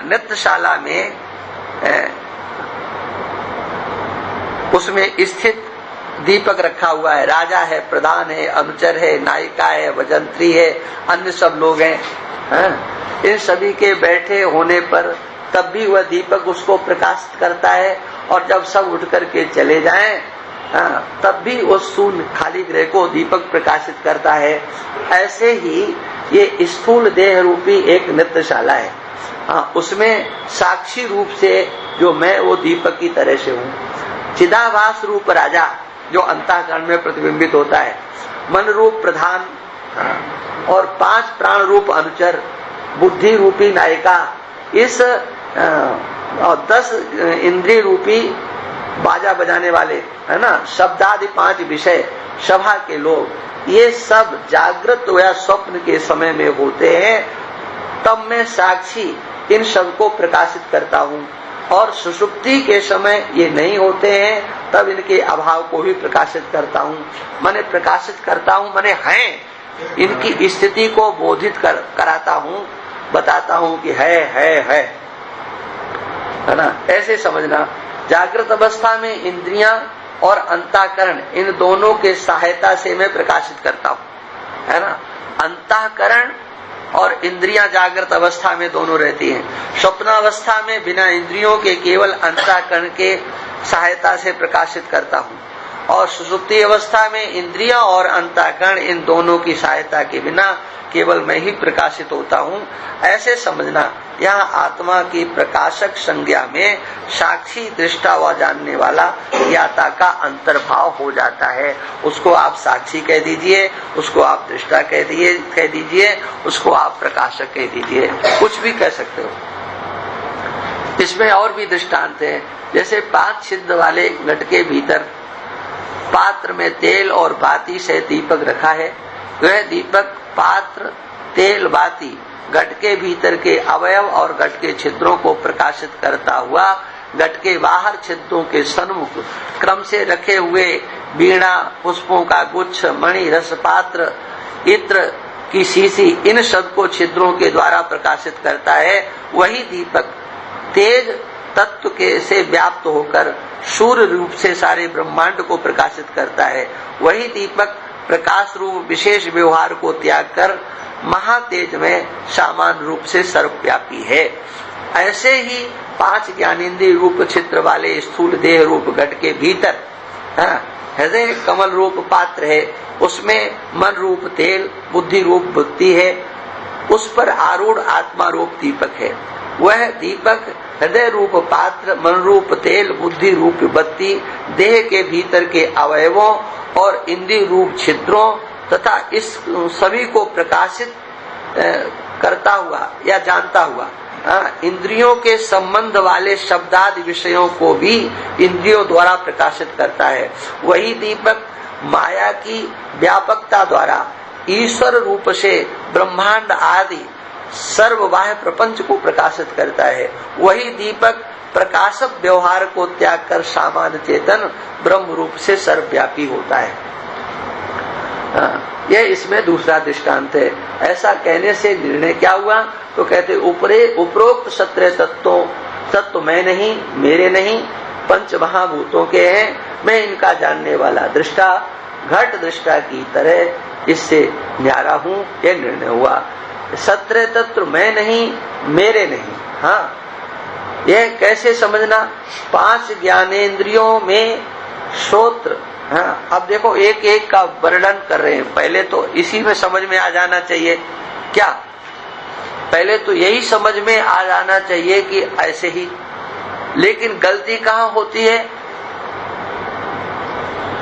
नृत्यशाला में उसमें स्थित दीपक रखा हुआ है। राजा है, प्रधान है, अनुचर है, नायिका है, वजंत्री है, अन्य सब लोग हैं। इन सभी के बैठे होने पर तब भी वह दीपक उसको प्रकाशित करता है, और जब सब उठ करके चले जाएं तब भी उस शून्य खाली ग्रह को दीपक प्रकाशित करता है। ऐसे ही ये स्थूल देह रूपी एक नृत्यशाला है। उसमें साक्षी रूप से जो मैं, वो दीपक की तरह से हूँ। चिदाभास रूप राजा जो अंतःकरण में प्रतिबिंबित होता है, मन रूप प्रधान, और 5 प्राण रूप अनुचर, बुद्धि रूपी नायिका, इस 10 इंद्रिय रूपी बाजा बजाने वाले, है ना, शब्दादि 5 विषय, सभा के लोग, ये सब जागृत या स्वप्न के समय में होते हैं। तब मैं साक्षी इन सब को प्रकाशित करता हूँ, और सुषुप्ति के समय ये नहीं होते हैं, तब इनके अभाव को भी प्रकाशित करता हूँ। मैंने प्रकाशित करता हूँ, मैंने हैं, इनकी स्थिति को बोधित कराता हूँ, बताता हूँ कि है ना। ऐसे समझना। जागृत अवस्था में इंद्रियां और अंतःकरण, इन दोनों के सहायता से मैं प्रकाशित करता हूँ, है ना। अंतःकरण और इंद्रियां जागृत अवस्था में दोनों रहती हैं। स्वप्नावस्था में बिना इंद्रियों के केवल अंतःकरण के सहायता से प्रकाशित करता हूँ, और सुषुप्ति अवस्था में इंद्रियां और अंतःकरण इन दोनों की सहायता के बिना केवल मैं ही प्रकाशित होता हूँ, ऐसे समझना। यहाँ आत्मा की प्रकाशक संज्ञा में साक्षी, दृष्टा व जानने वाला ज्ञाता का अंतर्भाव हो जाता है। उसको आप साक्षी कह दीजिए, उसको आप दृष्टा कह दीजिए, उसको आप प्रकाशक कह दीजिए, कुछ भी कह सकते हो। इसमें और भी दृष्टांत है, जैसे 5 छिद्र वाले घट के भीतर पात्र में तेल और बाती से दीपक रखा है। वह दीपक, पात्र, तेल, बाती घट के भीतर के अवयव और घट के छिद्रों को प्रकाशित करता हुआ घट के बाहर छिद्रों के सन्मुख क्रम से रखे हुए वीणा, पुष्पों का गुच्छ, मणि, रस पात्र, इत्र की शीशी, इन सब को छिद्रों के द्वारा प्रकाशित करता है। वही दीपक तेज तत्व के से व्याप्त होकर सूर्य रूप से सारे ब्रह्मांड को प्रकाशित करता है। वही दीपक प्रकाश रूप विशेष व्यवहार को त्याग कर महातेज में सामान्य रूप से सर्वव्यापी है। ऐसे ही 5 ज्ञानेन्द्रिय रूप छिद्र वाले स्थूल देह रूप घट के भीतर हृदय कमल रूप पात्र है, उसमें मन रूप तेल, बुद्धि रूप बुद्धि है, उस पर आरूढ़ आत्मा रूप दीपक है। वह दीपक हृदय रूप पात्र, मन रूप तेल, बुद्धि रूप बत्ती, देह के भीतर के अवयवों और इंद्रिय रूप छिद्रों तथा इस सभी को प्रकाशित करता हुआ या जानता हुआ इंद्रियों के संबंध वाले शब्दादि विषयों को भी इंद्रियों द्वारा प्रकाशित करता है। वही दीपक माया की व्यापकता द्वारा ईश्वर रूप से ब्रह्मांड आदि सर्व बाह्य प्रपंच को प्रकाशित करता है। वही दीपक प्रकाशक व्यवहार को त्याग कर सामान्य चेतन ब्रह्म रूप से सर्वव्यापी होता है। यह इसमें दूसरा दृष्टांत है। ऐसा कहने से निर्णय क्या हुआ? तो कहते उपरोक्त 17 तत्व मैं नहीं, मेरे नहीं, पंच महाभूतों के हैं, मैं इनका जानने वाला दृष्टा, घट दृष्टा की तरह इससे न्यारा हूँ, यह निर्णय हुआ। 17 तत्व मैं नहीं, मेरे नहीं। हाँ, यह कैसे समझना? 5 ज्ञानेंद्रियों में श्रोत्र, हाँ, अब देखो एक एक का वर्णन कर रहे हैं। पहले तो इसी में समझ में आ जाना चाहिए क्या? पहले तो यही समझ में आ जाना चाहिए कि ऐसे ही, लेकिन गलती कहाँ होती है?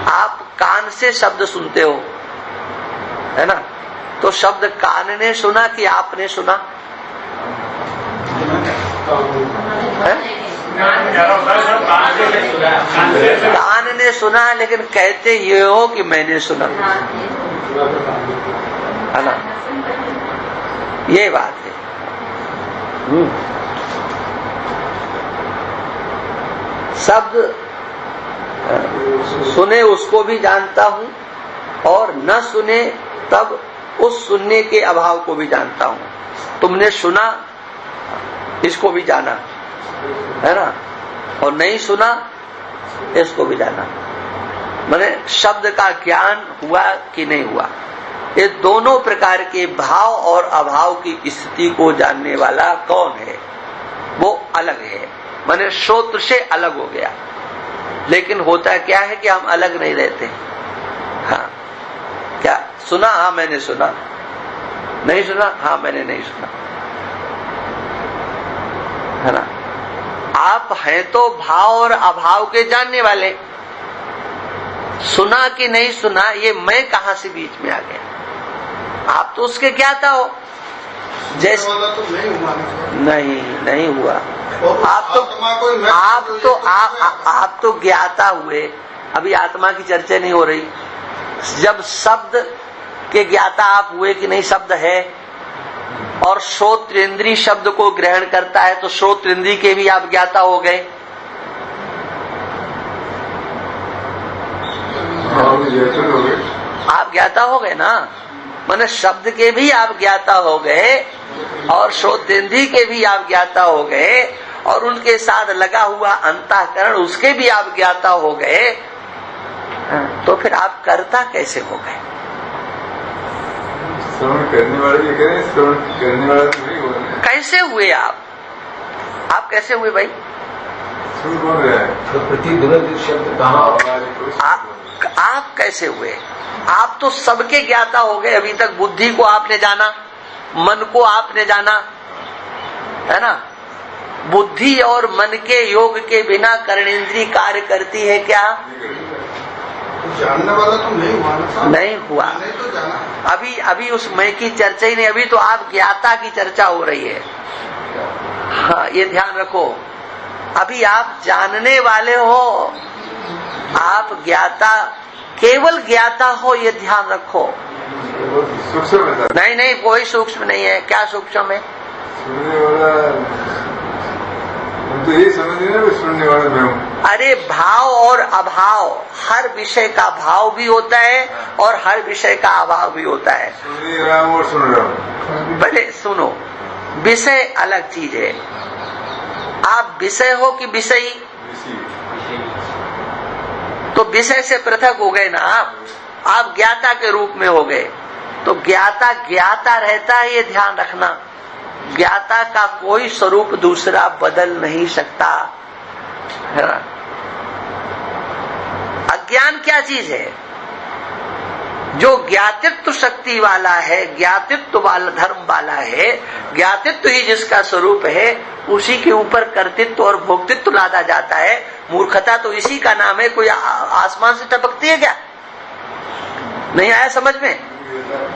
आप कान से शब्द सुनते हो, है ना? तो शब्द कान ने सुना कि आपने सुना? कान ने सुना, लेकिन कहते ये हो कि मैंने सुना, है ना? ये बात है। शब्द सुने उसको भी जानता हूँ और न सुने तब उस सुनने के अभाव को भी जानता हूँ। तुमने सुना, इसको भी जाना, है ना? और नहीं सुना, इसको भी जाना। माने शब्द का ज्ञान हुआ कि नहीं हुआ, ये दोनों प्रकार के भाव और अभाव की स्थिति को जानने वाला कौन है? वो अलग है, माने श्रोत्र से अलग हो गया। लेकिन होता क्या है कि हम अलग नहीं रहते। हाँ, क्या सुना? हाँ मैंने सुना। नहीं सुना? हाँ मैंने नहीं सुना, है ना? आप हैं तो भाव और अभाव के जानने वाले। सुना कि नहीं सुना, ये मैं कहां से बीच में आ गया? आप तो उसके ज्ञाता हो। जैसे तो नहीं हुआ। आप तो ज्ञाता हुए। अभी आत्मा की चर्चा नहीं हो रही। जब शब्द के ज्ञाता आप हुए कि नहीं, शब्द है, और श्रोत्र इंद्रिय शब्द को ग्रहण करता है, तो श्रोत्र इंद्रिय के भी आप ज्ञाता हो गए। आप ज्ञाता हो गए ना, माने शब्द के भी आप ज्ञाता हो गए और श्रोतेंद्रिय के भी आप ज्ञाता हो गए, और उनके साथ लगा हुआ अंतःकरण उसके भी आप ज्ञाता हो गए। तो फिर आप कर्ता कैसे हो गए? श्रवण करने वाले ये करें, श्रवण करने वाला तो नहीं हुआ। कैसे हुए आप कैसे हुए भाई? सुन कौन रहा है? तो प्रतिध्वनित शब्द कहाँ? आवाज को आप कैसे हुए? आप तो सबके ज्ञाता हो गए। अभी तक बुद्धि को आपने जाना, मन को आपने जाना, है ना। बुद्धि और मन के योग के बिना कर्णेंद्रिय कार्य करती है क्या? जानने वाला तो नहीं हुआ ना साहब। नहीं हुआ। नहीं तो जाना। अभी उस मैं की चर्चा ही नहीं, अभी तो आप ज्ञाता की चर्चा हो रही है। हाँ, ये ध्यान रखो। अभी आप जानने वाले हो, आप ज्ञाता, केवल ज्ञाता हो, ये ध्यान रखो। सूक्ष्म है सर। नहीं, कोई सूक्ष्म नहीं है। क्या सूक्ष्म है? सुनने वाला, हम तो यही समझ रहे हैं, सुनने वाला मैं हूँ। अरे भाव और अभाव, हर विषय का भाव भी होता है और हर विषय का अभाव भी होता है। सुन रहा हूँ और सुन रहा हूँ। पहले सुनो, विषय अलग चीज है। आप विषय हो कि विषयी? तो विषय से पृथक हो गए ना आप ज्ञाता के रूप में हो गए। तो ज्ञाता ज्ञाता रहता है, ये ध्यान रखना। ज्ञाता का कोई स्वरूप दूसरा बदल नहीं सकता, है ना। अज्ञान क्या चीज है? जो ज्ञातित्व शक्ति वाला है, ज्ञातित्व वाला धर्म वाला है, ज्ञातित्व ही जिसका स्वरूप है, उसी के ऊपर कर्तृत्व और भोक्तित्व लादा जाता है। मूर्खता तो इसी का नाम है। कोई आसमान से टपकती है क्या? नहीं आया समझ में?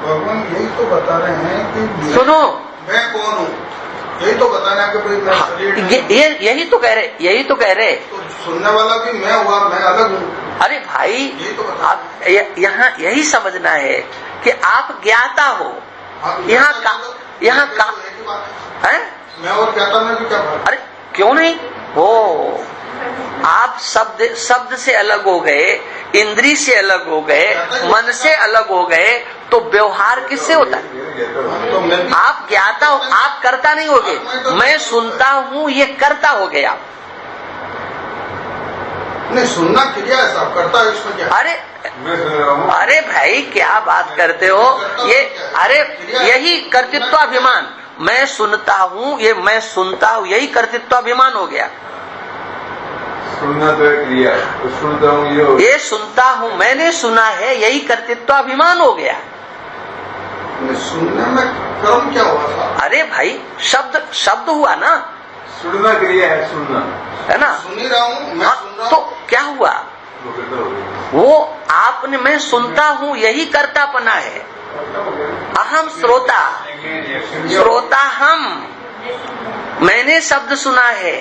भगवान यही तो बता रहे हैं कि सुनो, मैं कौन हूँ, यही तो बता रहे हैं कि भाई मैं शरीर नहीं। यही तो कह रहे। तो सुनने वाला भी मैं हुआ, मैं अलग हूँ। अरे भाई, यही तो बता। आप यहाँ यही समझना है कि आप ज्ञाता हो। यहाँ का है? मैं और ज्ञाता में भी क्या फर्क? अरे क्यों नहीं हो? आप शब्द से अलग हो गए, इंद्री से अलग हो गए, मन से अलग हो गए, तो व्यवहार किससे होता है? तो मैं भी आप ज्ञाता हो, आप करता नहीं होगे। मैं सुनता हूँ, ये करता हो गए आप। नहीं, सुनना क्रिया है साहब, करता है इसमें क्या? अरे मैं सुन रहा हूँ। अरे भाई, क्या बात करते हो ये? अरे यही कर्तृत्वाभिमान। मैं सुनता हूँ, ये मैं सुनता हूँ, यही कर्तृत्वाभिमान हो गया। सुनना तो है क्रिया, तो सुनता हूँ ये हो। ये सुनता हूँ, मैंने सुना है, यही कर्तृत्वाभिमान हो गया। सुनने में कर्म क्या हुआ साहब? अरे भाई, शब्द हुआ ना, सुनना क्रिया है, सुनना है ना। सुन ही रहा हूँ, मैं हाँ, सुन रहा तो हूँ। क्या हुआ? वो करता हो गया। वो आपने मैं सुनता हूँ, यही कर्तापना है। अहम श्रोता, श्रोता हम, मैंने शब्द सुना है।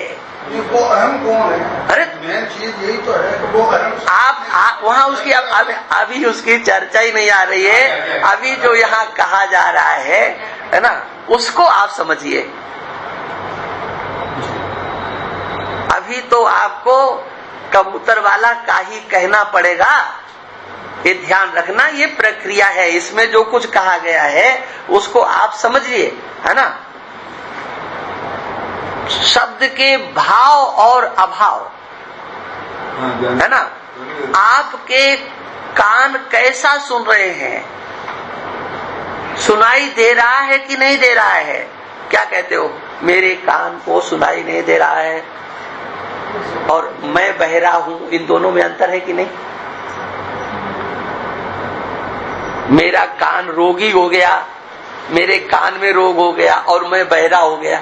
ये वो अहम कौन है? अरे मेन चीज यही तो है कि वो अहम। आप वहाँ उसकी अभी उसकी चर्चा ही नहीं आ रही है। अभी जो यहाँ कहा जा रहा है ना, उसको आप समझिए। अभी तो आपको कबूतर वाला का ही कहना पड़ेगा। ये ध्यान रखना, ये प्रक्रिया है। इसमें जो कुछ कहा गया है उसको आप समझिए, है ना। शब्द के भाव और अभाव, है ना। आपके कान कैसा सुन रहे हैं? सुनाई दे रहा है कि नहीं दे रहा है? क्या कहते हो? मेरे कान को सुनाई नहीं दे रहा है और मैं बहरा हूं, इन दोनों में अंतर है कि नहीं? मेरा कान रोगी हो गया, मेरे कान में रोग हो गया और मैं बहरा हो गया।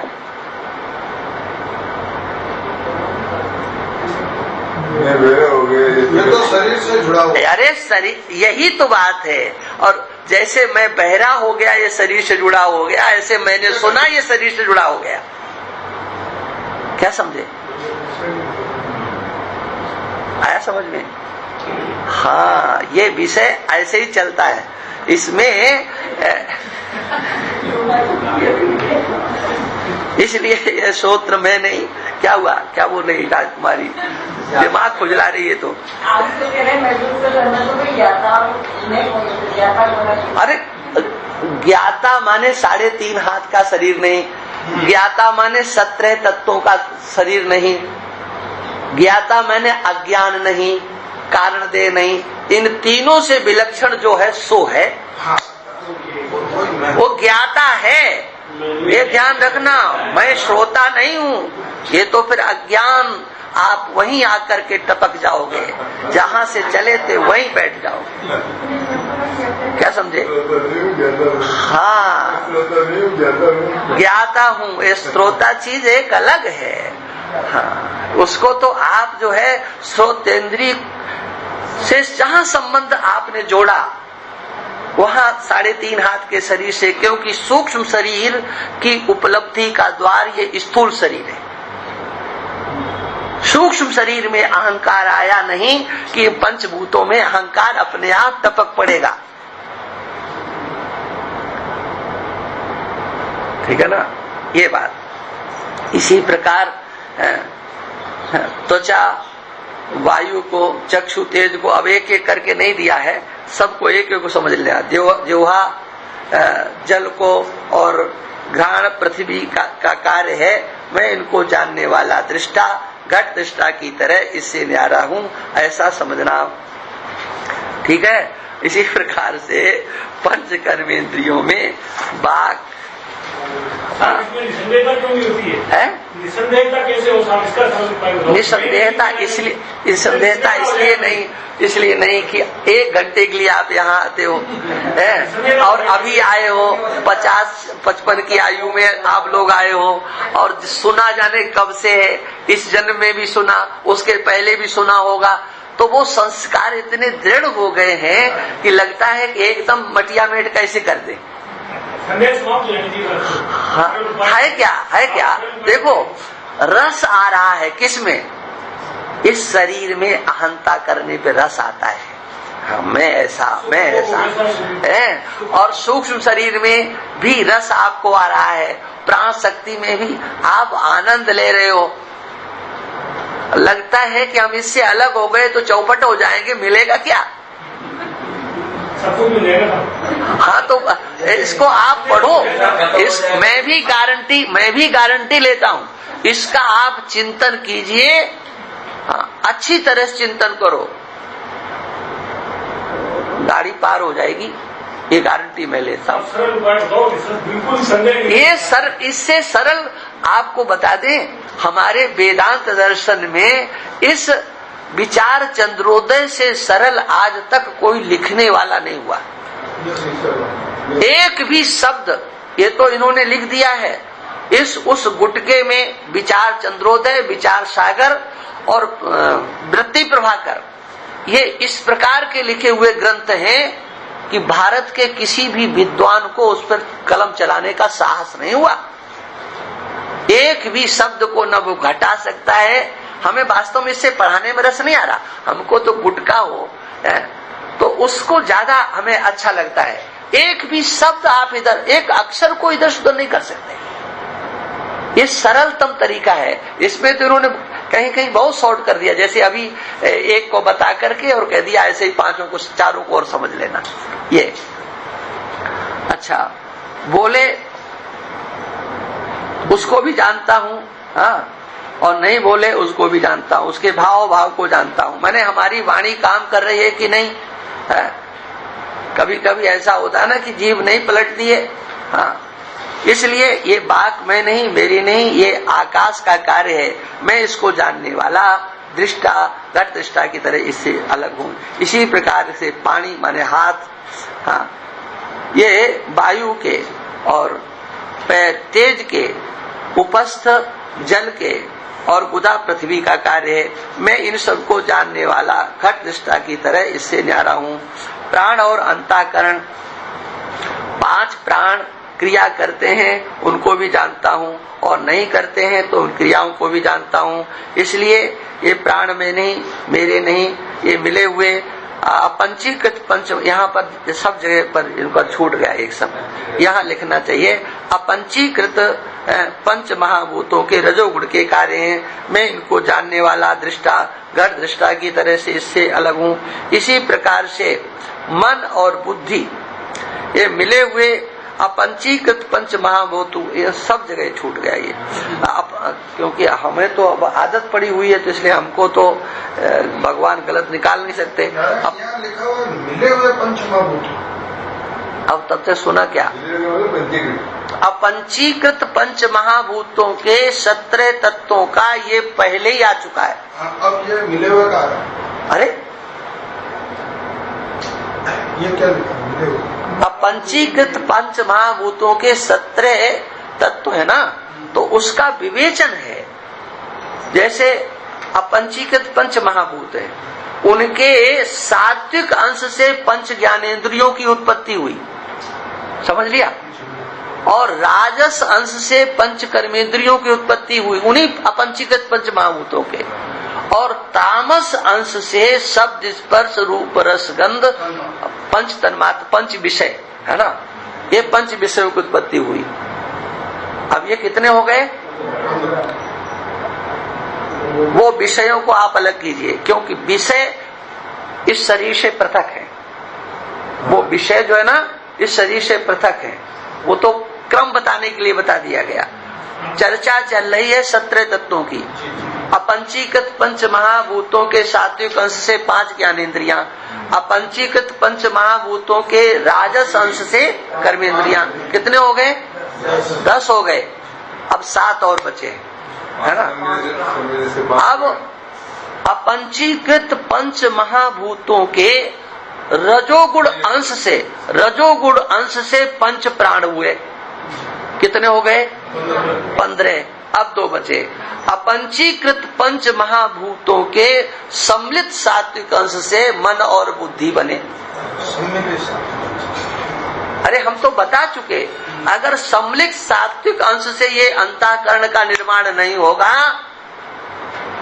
ये तो शरीर से जुड़ा हुआ। अरे शरीर, यही तो बात है। और जैसे मैं बहरा हो गया, ये शरीर से जुड़ा हो गया, ऐसे मैंने सुना, ये शरीर से जुड़ा हो गया। क्या समझे? आया समझ में? हाँ, ये विषय ऐसे ही चलता है। इसमें इसलिए ये सूत्र में नहीं। क्या हुआ? क्या बोल रही राजकुमारी? दिमाग खुजला रही है। तो आप तो कह रहे महसूस करना तो कोई ज्ञाता नहीं, ज्ञाता। अरे ज्ञाता माने 3.5 हाथ का शरीर नहीं, ज्ञाता माने 17 तत्वों का शरीर नहीं, ज्ञाता माने अज्ञान नहीं, कारण दे नहीं। इन तीनों से विलक्षण जो है सो है, वो ज्ञाता है। ये ध्यान रखना, मैं श्रोता नहीं हूँ। ये तो फिर अज्ञान आप वहीं आकर के टपक जाओगे, जहां से चले थे वहीं बैठ जाओगे। क्या समझे? हाँ, ज्ञाता हूँ, ये श्रोता चीज एक अलग है। हाँ, उसको तो आप जो है श्रोतेंद्रिय से जहां संबंध आपने जोड़ा वहां 3.5 हाथ के शरीर से, क्योंकि सूक्ष्म शरीर की उपलब्धि का द्वार ये स्थूल शरीर है। सूक्ष्म शरीर में अहंकार आया नहीं कि पंचभूतों में अहंकार अपने आप टपक पड़ेगा। ठीक है ना ये बात। इसी प्रकार त्वचा, वायु को, चक्षु, तेज को अब एक एक करके नहीं दिया है, सबको एक एक को समझ लिया। जिह्वा जल को और घ्राण पृथ्वी का कार्य है। मैं इनको जानने वाला दृष्टा घट दृष्टा की तरह इससे न्यारा हूँ, ऐसा समझना। ठीक है। इसी प्रकार से पंच कर्मेंद्रियों में बाघ निसंदेहता क्यों नहीं होती है? निसंदेहता कैसे हो साहब? इसका निसंदेहता इसलिए नहीं कि 1 घंटे के लिए आप यहाँ आते हो और अभी आए हो, 50-55 की आयु में आप लोग आए हो और सुना जाने कब से है, इस जन्म में भी सुना, उसके पहले भी सुना होगा, तो वो संस्कार इतने दृढ़ हो गए हैं कि लगता है कि एकदम मटिया मेट कैसे कर दे। हाँ, है क्या देखो, रस आ रहा है किसमें? इस शरीर में अहंता करने पे रस आता है। हाँ, मैं ऐसा है। और सूक्ष्म शरीर में भी रस आपको आ रहा है, प्राण शक्ति में भी आप आनंद ले रहे हो। लगता है कि हम इससे अलग हो गए तो चौपट हो जाएंगे, मिलेगा क्या? हाँ, तो इसको आप पढ़ो। मैं भी गारंटी लेता हूँ, इसका आप चिंतन कीजिए। हाँ, अच्छी तरह से चिंतन करो, गाड़ी पार हो जाएगी, ये गारंटी मैं लेता हूँ। इससे सरल आपको बता दें, हमारे वेदांत दर्शन में इस विचार चंद्रोदय से सरल आज तक कोई लिखने वाला नहीं हुआ। एक भी शब्द, ये तो इन्होंने लिख दिया है उस गुटके में, विचार चंद्रोदय, विचार सागर और वृत्ति प्रभाकर, ये इस प्रकार के लिखे हुए ग्रंथ हैं कि भारत के किसी भी विद्वान को उस पर कलम चलाने का साहस नहीं हुआ। एक भी शब्द को न वो घटा सकता है। हमें वास्तव में इससे पढ़ाने में रस नहीं आ रहा, हमको तो गुटका हो तो उसको ज्यादा हमें अच्छा लगता है। एक भी शब्द आप इधर, एक अक्षर को इधर सुधर नहीं कर सकते। ये सरलतम तरीका है। इसमें तो इन्होंने कहीं कहीं बहुत शॉर्ट कर दिया, जैसे अभी एक को बता करके और कह दिया ऐसे ही पांचों को, चारों को और समझ लेना। ये अच्छा बोले उसको भी जानता हूँ, हाँ, और नहीं बोले उसको भी जानता हूँ, उसके भाव को जानता हूँ। मैंने हमारी वाणी काम कर रही है कि नहीं है? कभी कभी ऐसा होता है ना कि जीभ नहीं पलटती है। हाँ, इसलिए ये बात मैं नहीं, मेरी नहीं, ये आकाश का कार्य है। मैं इसको जानने वाला दृष्टा घट दृष्टा की तरह इससे अलग हूँ। इसी प्रकार से पानी माने हाथ, हाँ, ये वायु के और तेज के, उपस्थ जल के और गुदा पृथ्वी का कार्य है। मैं इन सबको जानने वाला घट दृष्टा की तरह इससे न्यारा हूँ। प्राण और अंतःकरण, 5 प्राण क्रिया करते हैं उनको भी जानता हूँ, और नहीं करते हैं तो उन क्रियाओं को भी जानता हूँ। इसलिए ये प्राण में नहीं, मेरे नहीं, ये मिले हुए अपंचीकृत पंच, यहाँ पर सब जगह पर इनका छूट गया एक समय, यहाँ लिखना चाहिए अपंचीकृत पंच महाभूतों के रजोगुण के कार्य हैं। मैं इनको जानने वाला दृष्टा घट दृष्टा की तरह से इससे अलग हूँ। इसी प्रकार से मन और बुद्धि, ये मिले हुए अपंचीकृत पंच महाभूत, ये सब जगह छूट गया ये। क्योंकि हमें तो अब आदत पड़ी हुई है, तो इसलिए हमको तो भगवान गलत निकाल नहीं सकते। अब लिखा हुआ मिले हुए पंच महाभूत, अब तब से सुना क्या? पंचीकृत अपंचीकृत पंच महाभूतों के 17 तत्वों का ये पहले ही आ चुका है। अब ये मिले हुए का आ रहा है। अरे ये क्या लिखा है? मिले हुए। अपंचीकृत पंच महाभूतों के 17 तत्व है ना, तो उसका विवेचन है। जैसे अपंचीकृत पंच महाभूत है, उनके सात्विक अंश से पंच ज्ञानेंद्रियों की उत्पत्ति हुई, समझ लिया, और राजस अंश से पंच कर्मेंद्रियों की उत्पत्ति हुई उन्हीं अपंचीकृत पंच महाभूतों के, और तामस अंश से शब्द स्पर्श रूप रस गंध पंच तन्मात्र पंच विषय है ना, ये पंच विषयों की उत्पत्ति हुई। अब ये कितने हो गए? वो विषयों को आप अलग कीजिए, क्योंकि विषय इस शरीर से पृथक है। वो विषय जो है ना इस शरीर से पृथक है, वो तो क्रम बताने के लिए बता दिया गया। चर्चा चल रही है 17 तत्वों की। अपंचीकृत पंच महाभूतों के सात्विक अंश से 5 ज्ञानेंद्रियां, अपंचीकृत पंच महाभूतों के राजस अंश से कर्मेंद्रियां, कितने हो गए? 10 हो गए। अब 7 और बचे है ना। अब अपंचीकृत पंच महाभूतों के रजोगुण अंश से पंच प्राण हुए, कितने हो गए? 15। अब 2 बचे। अपंचीकृत पंच महाभूतों के सम्मिलित सात्विक अंश से मन और बुद्धि बने। अरे हम तो बता चुके, अगर सम्मिलित सात्विक अंश से ये अंतःकरण का निर्माण नहीं होगा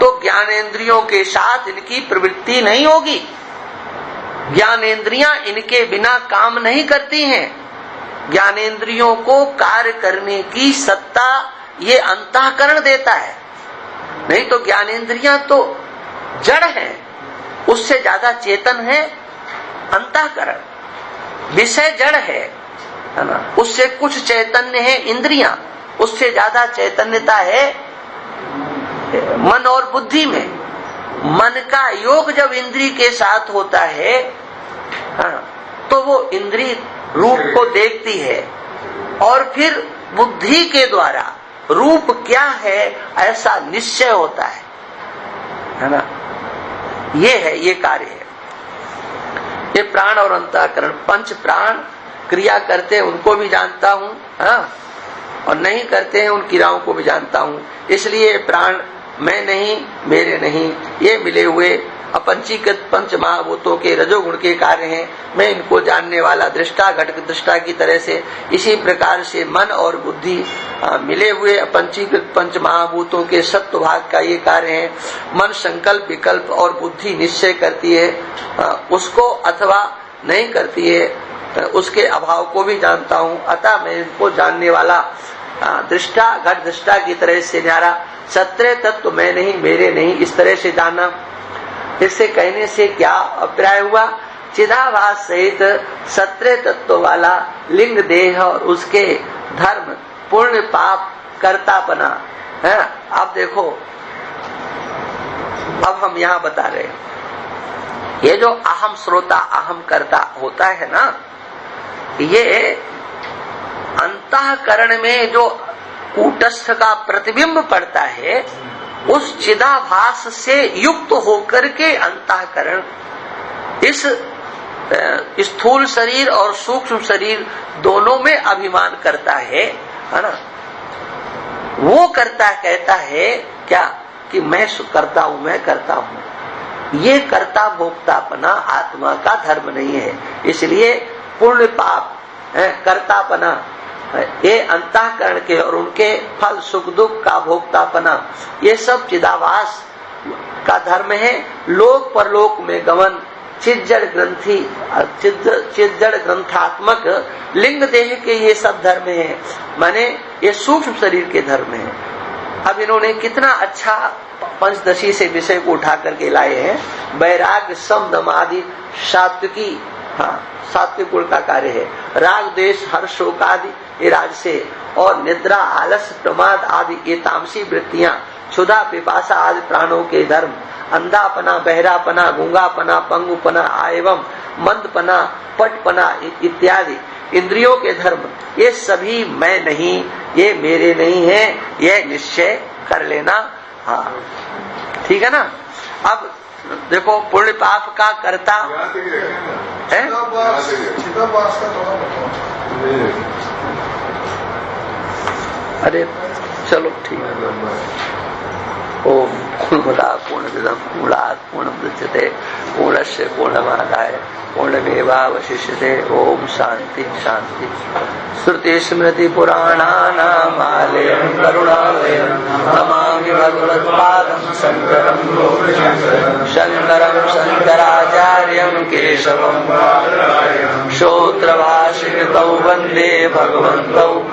तो ज्ञानेंद्रियों के साथ इनकी प्रवृत्ति नहीं होगी। ज्ञानेंद्रियां इनके बिना काम नहीं करती हैं। ज्ञानेंद्रियों को कार्य करने की सत्ता ये अंतःकरण देता है, नहीं तो ज्ञानेंद्रियां तो जड़ हैं, उससे ज्यादा चेतन है अंतःकरण। विषय जड़ है ना, उससे कुछ चैतन्य है इंद्रियां, उससे ज्यादा चैतन्यता है मन और बुद्धि में। मन का योग जब इंद्री के साथ होता है तो वो इंद्री रूप को देखती है और फिर बुद्धि के द्वारा रूप क्या है ऐसा निश्चय होता है ना। ये है, ये कार्य है। ये प्राण और अंतःकरण, पंच प्राण क्रिया करते हैं उनको भी जानता हूँ, और नहीं करते हैं उन क्रियाओं को भी जानता हूँ। इसलिए प्राण मैं नहीं, मेरे नहीं, ये मिले हुए अपंचीकृत पंच महाभूतों के रजोगुण के कार्य हैं। मैं इनको जानने वाला दृष्टा घटक दृष्टा की तरह से, इसी प्रकार से मन और बुद्धि मिले हुए अपंचीकृत पंच महाभूतों के सत्व भाग का ये कार्य है। मन संकल्प विकल्प और बुद्धि निश्चय करती है उसको अथवा नहीं करती है, उसके अभाव को भी जानता हूँ। अतः मैं इनको जानने वाला दृष्टा घट दृष्टा की तरह से न्यारा। 17 तत्व मैं नहीं, मेरे नहीं, इस तरह से जाना। इससे कहने से क्या अभिप्राय हुआ? चिदाभास सहित 17 तत्व वाला लिंग देह और उसके धर्म पुण्य पाप कर्तापना है। अब देखो, अब हम यहाँ बता रहे हैं, ये जो अहम श्रोता अहम कर्ता होता है ना, ये अंतःकरण में जो कूटस्थ का प्रतिबिंब पड़ता है उस चिदाभास से युक्त होकर के अंतःकरण इस स्थूल शरीर और सूक्ष्म शरीर दोनों में अभिमान करता है ना। वो करता कहता है क्या कि मैं करता हूँ, मैं करता हूँ। ये कर्ता भोक्तापना आत्मा का धर्म नहीं है। इसलिए पुण्य पाप कर्तापना ये अंतःकरण के और उनके फल सुख दुख का भोक्तापना ये सब चिदाभास का धर्म है। लोक परलोक में गमन चिज्जड़ ग्रंथि चिज्जड़ ग्रंथात्मक लिंग देह के ये सब धर्म है, माने ये सूक्ष्म शरीर के धर्म है। अब इन्होंने कितना अच्छा पंचदशी से विषय को उठा करके लाए हैं। वैराग्य सम दम आदि सात्विकी, सात्विक गुण का कार्य है। राग द्वेष हर्ष शोक आदि ये राज से, और निद्रा आलस प्रमाद आदि ये तामसी वृत्तियां, क्षुधा पिपासा आदि प्राणों के धर्म। अंधापना बहरापना गूंगापना पंगुपना एवं मंदपना पटपना इत्यादि इंद्रियों के धर्म, ये सभी मैं नहीं, ये मेरे नहीं है, ये निश्चय कर लेना। हाँ ठीक है ना। अब देखो पुण्य पाप का कर्ता यहाँ तक ही रखें ना। है। चिदाभास का थोड़ा बताओ। अरे चलो ठीक है। ओम पूर्णमदा पूर्णमिदं पूर्णात् पूर्णमुदच्यते पूर्णस्य पूर्णमादाय पूर्णमेवावशिष्यते। ओम शांति शांति। श्रुति स्मृति पुराणानामालयं करुणालयं नमामि भगवत्पादं शंकरं लोकशंकरं शंकरं शंकराचार्यं केशवं श्रोत्रभाषितौ वन्दे भगवन्तौ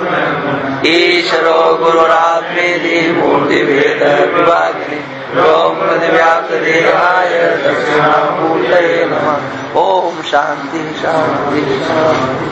ईश्वरो गुरुरात्मेति मूर्तिभेद विभागिने व्योमव्याप्तदेहाय दक्षिणामूर्तये नमः। ओम शांति शांति शांति।